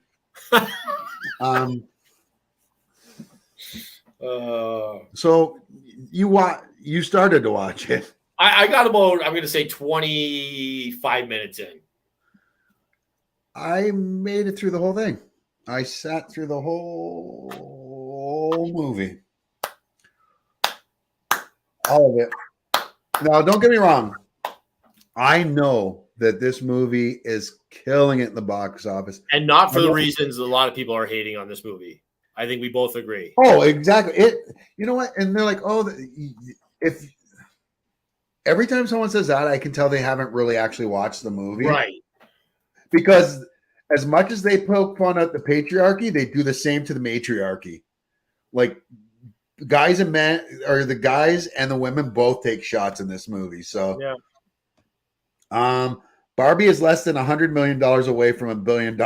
So you started to watch it. I got about, I'm going to say 25 minutes in. I made it through the whole thing. I sat through the whole movie. All of it. Now, don't get me wrong. I know that this movie is killing it in the box office. And not for the reasons a lot of people are hating on this movie. I think we both agree. Oh, exactly. You know what? And they're like, if every time someone says that, I can tell they haven't really actually watched the movie. Right. Because as much as they poke fun at the patriarchy, they do the same to the matriarchy. Like guys and men, or the guys and the women both take shots in this movie. So, Barbie is less than $100 million away from $1 billion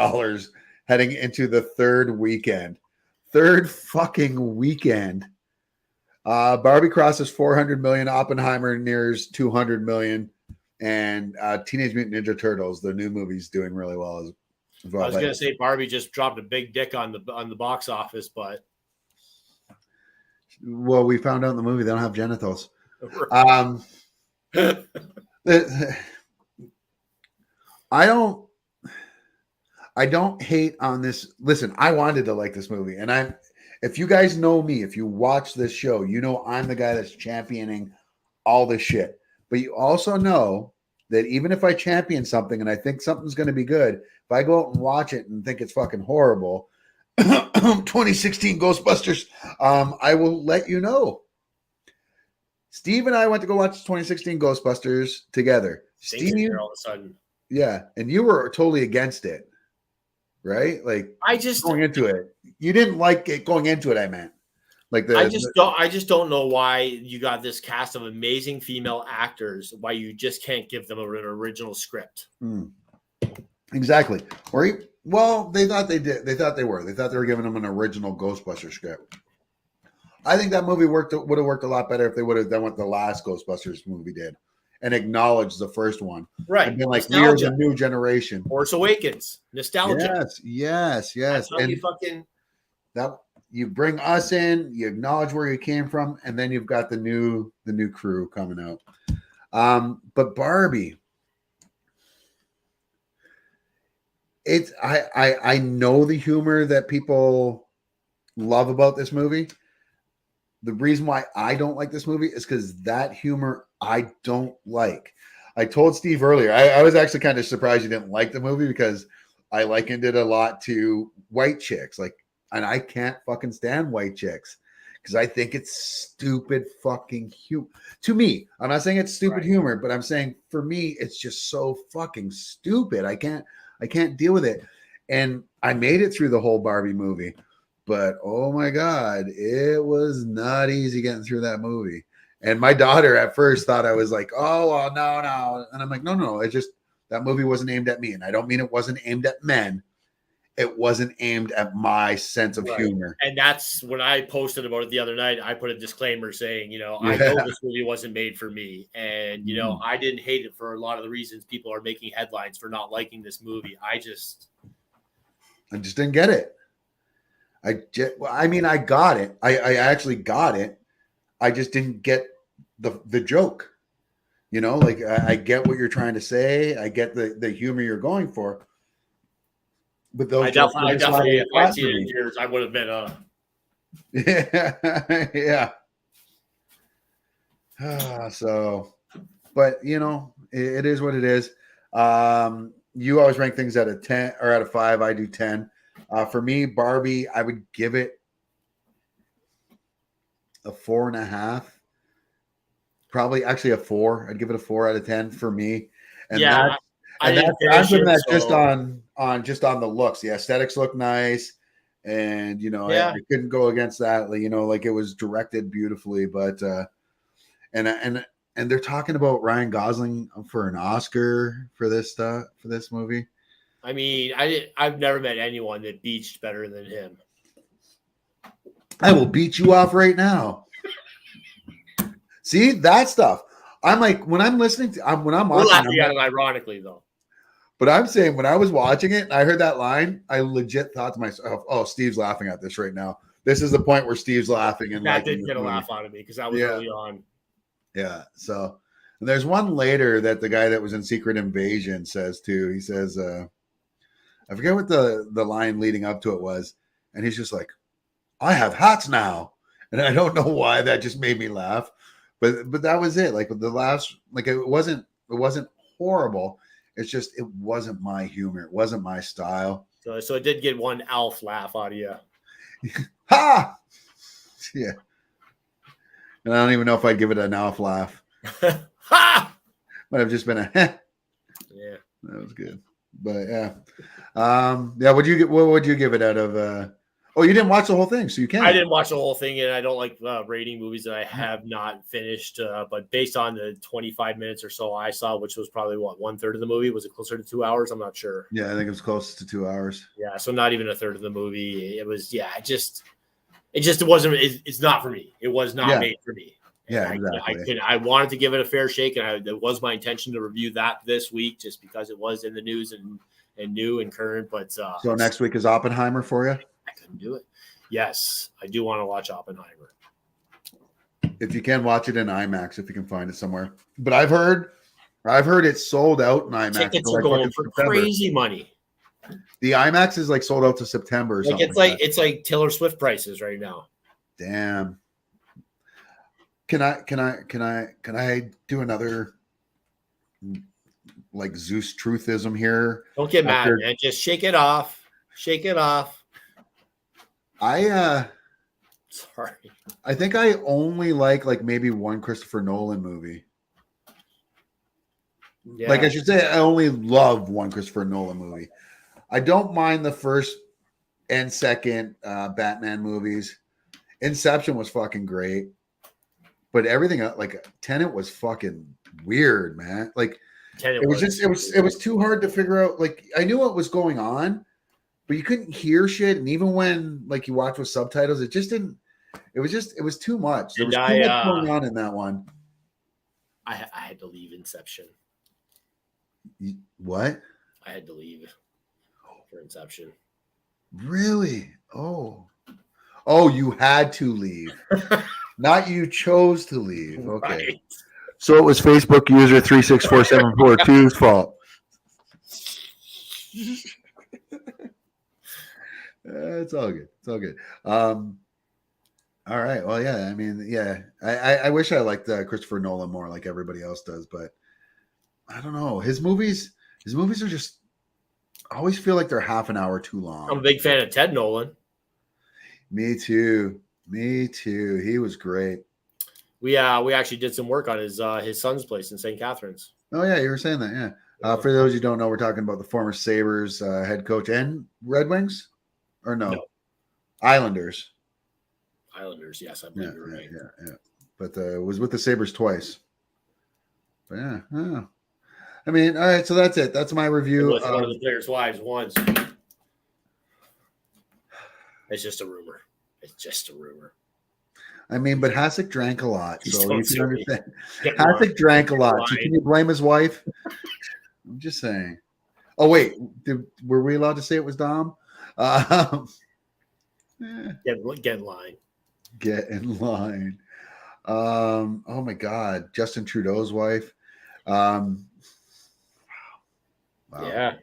heading into the third weekend. Third fucking weekend. Barbie crosses 400 million. Oppenheimer nears 200 million. And Teenage Mutant Ninja Turtles, the new movie's doing really well as well. I was going to say Barbie just dropped a big dick on the box office, but Well, we found out in the movie they don't have genitals. I don't hate on this. Listen, I wanted to like this movie, and if you guys know me, if you watch this show, you know I'm the guy that's championing all this shit. But you also know that even if I champion something and I think something's going to be good, if I go out and watch it and think it's fucking horrible, 2016 Ghostbusters, I will let you know. Steve and I went to go watch 2016 Ghostbusters together. Steve, all of a sudden. Yeah, and you were totally against it, right? Like I just going into it, you didn't like it going into it. I meant like I just don't know why you got this cast of amazing female actors. Why you just can't give them an original script? Exactly. Well, they thought they did. They thought they were. They thought they were giving them an original Ghostbusters script. I think that movie would have worked a lot better if they would have done what the last Ghostbusters movie did and acknowledged the first one. Right. And been like, we are the new generation. Force Awakens. Nostalgia. Yes. That's how and you fucking you bring us in, you acknowledge where you came from, and then you've got the new crew coming out. But Barbie, it's I know the humor that people love about this movie. The reason why I don't like this movie is because that humor I don't like. I told Steve earlier, I was actually kind of surprised you didn't like the movie because I likened it a lot to white chicks. And I can't fucking stand white chicks because I think it's stupid fucking humor. To me, I'm not saying it's stupid humor, but I'm saying for me, it's just so fucking stupid. I can't deal with it. And I made it through the whole Barbie movie. But oh my God, it was not easy getting through that movie. And my daughter at first thought I was like, oh, well, no. And I'm like, no. It's just that movie wasn't aimed at me. And I don't mean it wasn't aimed at men. It wasn't aimed at my sense of humor. And that's when I posted about it the other night. I put a disclaimer saying, I know this movie wasn't made for me. And, I didn't hate it for a lot of the reasons people are making headlines for not liking this movie. I just didn't get it. I got it. I actually got it. I just didn't get the joke. I get what you're trying to say. I get the humor you're going for. But those I definitely if I seen it in years, I would have been yeah. But it is what it is. You always rank things out of 10 or out of 5. I do 10. For me, Barbie, I would give it a 4.5. Probably actually a 4. I'd give it a 4 out of 10 for me. And I'm giving that just on the looks. The aesthetics look nice, and I couldn't go against that. Like it was directed beautifully, but and they're talking about Ryan Gosling for an Oscar for this movie. I mean, I've never met anyone that beached better than him. I will beat you off right now. See that stuff. I'm like when I'm listening to when I'm watching. We're laughing at it ironically though. But I'm saying when I was watching it and I heard that line, I legit thought to myself, "Oh, Steve's laughing at this right now. This is the point where Steve's laughing." And that did get a laugh out of me because I was early on. Yeah. So and there's one later that the guy that was in Secret Invasion says too. He says, I forget what the line leading up to it was, and he's just like, "I have hats now," and I don't know why that just made me laugh, but that was it. Like the last, like it wasn't horrible. It's just it wasn't my humor. It wasn't my style. So it did get one Alf laugh out of you. Ha! Yeah. And I don't even know if I'd give it an Alf laugh. Ha! Might have just been a heh. Yeah. That was good. But yeah. What would you give it out of oh, you didn't watch the whole thing, so you can't. I didn't watch the whole thing, and I don't like rating movies that I have not finished. But based on the 25 minutes or so I saw, which was probably 1/3 of the movie, was it closer to 2 hours? I'm not sure. Yeah, I think it was close to 2 hours. Yeah, so not even a third of the movie. It was it wasn't. It's not for me. It was not made for me. Yeah, exactly. I wanted to give it a fair shake, and it was my intention to review that this week, just because it was in the news and new and current. But so next week is Oppenheimer for you. I couldn't do it. Yes, I do want to watch Oppenheimer. If you can watch it in IMAX, if you can find it somewhere. But I've heard it's sold out in IMAX. Tickets to are like going fucking for September. crazy money. The IMAX is like sold out to September or Like something. it's like Taylor Swift prices right now. Damn. Can I do another like Zeus truthism here? Don't get mad, man. Just shake it off. Shake it off. Sorry. I think I only like maybe one Christopher Nolan movie. Yeah. Like I should say, I only love one Christopher Nolan movie. I don't mind the first and second Batman movies. Inception was fucking great, but everything like Tenet was fucking weird, man. Like it was too hard to figure out. Like I knew what was going on, but you couldn't hear shit. And even when like you watch with subtitles, it just didn't. It was too much. There was too much going on in that one. I had to leave Inception. What? I had to leave for Inception. Really? Oh, you had to leave. Not you chose to leave. Okay. Right. So it was Facebook user 3647442's fault. It's all good. It's all good. All right. Well, yeah. I mean, yeah. I wish I liked Christopher Nolan more, like everybody else does, but I don't know. His movies are just. I always feel like they're half an hour too long. I'm a big fan of Ted Nolan. Me too. He was great. We actually did some work on his son's place in St. Catharines. Oh yeah, you were saying that. Yeah. For those who don't know, we're talking about the former Sabres head coach and Red Wings, or no. Islanders. Islanders, yes, I believe you're right. Yeah. But was with the Sabres twice. But yeah. I mean, all right. So that's it. That's my review. With one of the players' wives once. It's just a rumor. I mean, but Hasek drank a lot, so you can understand. Hasek drank a lot. So can you blame his wife? I'm just saying. Oh wait, were we allowed to say it was Dom? Get in line. Get in line. Oh my God, Justin Trudeau's wife. Wow. Yeah.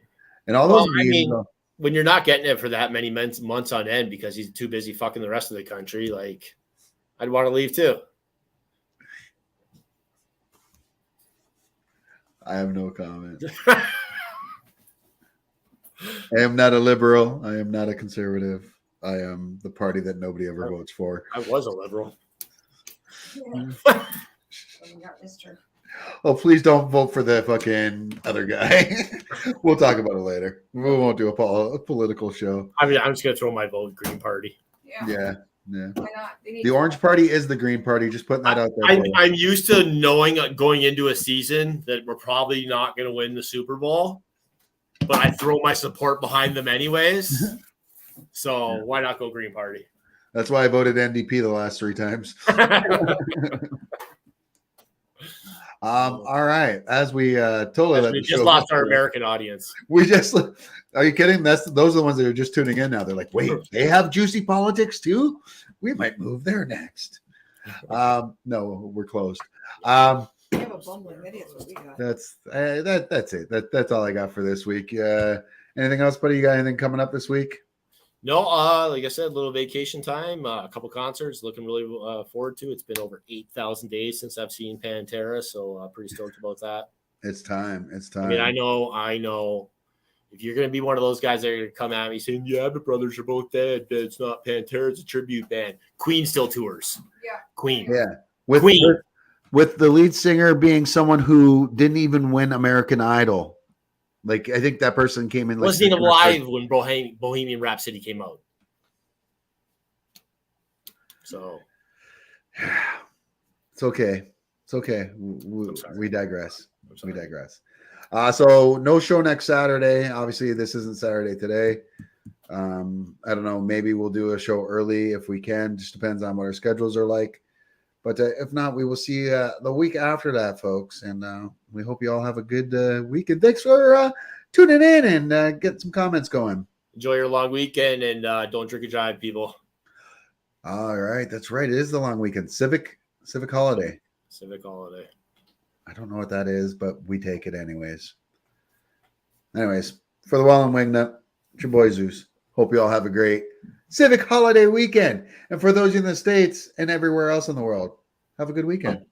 And all those memes, when you're not getting it for that many months on end because he's too busy fucking the rest of the country, like I'd want to leave too. I have no comment. I am not a liberal. I am not a conservative. I am the party that nobody ever votes for. I was a liberal. Yeah. Oh, please don't vote for the fucking other guy. We'll talk about it later. We won't do a political show. I mean, I'm just gonna throw my vote Green Party. Yeah. Why not? The Orange Party is the Green Party. Just putting that out there. I'm used to knowing going into a season that we're probably not going to win the Super Bowl, but I throw my support behind them anyways. So why not go Green Party? That's why I voted NDP the last 3 times. All right. As we we just lost our American audience. Are you kidding? Those are the ones that are just tuning in now. They're like, wait, they have juicy politics too? We might move there next. No, we're closed. We have a bumbling idiot's what we got. That's it. That's all I got for this week. Anything else, buddy? You got anything coming up this week? No, like I said, a little vacation time, a couple concerts, looking really forward to. It's been over 8,000 days since I've seen Pantera, so pretty stoked about that. It's time. I mean, I know. If you're going to be one of those guys that are going to come at me saying, yeah, the brothers are both dead, but it's not Pantera, it's a tribute band. Queen still tours. Yeah. Queen. Yeah. With the lead singer being someone who didn't even win American Idol. Like, I think that person came in. Wasn't even live when Bohemian Rhapsody came out. So. It's okay. It's okay. We digress. We digress. So no show next Saturday. Obviously, this isn't Saturday today. I don't know. Maybe we'll do a show early if we can. Just depends on what our schedules are like. But if not, we will see the week after that, folks. And we hope you all have a good week. And thanks for tuning in and get some comments going. Enjoy your long weekend and don't drink and drive, people. All right. That's right. It is the long weekend. Civic Civic holiday. Civic holiday. I don't know what that is, but we take it anyways. Anyways, for the Wellandwingnut, it's your boy Zeus. Hope you all have a great Civic holiday weekend. And for those in the States and everywhere else in the world, have a good weekend.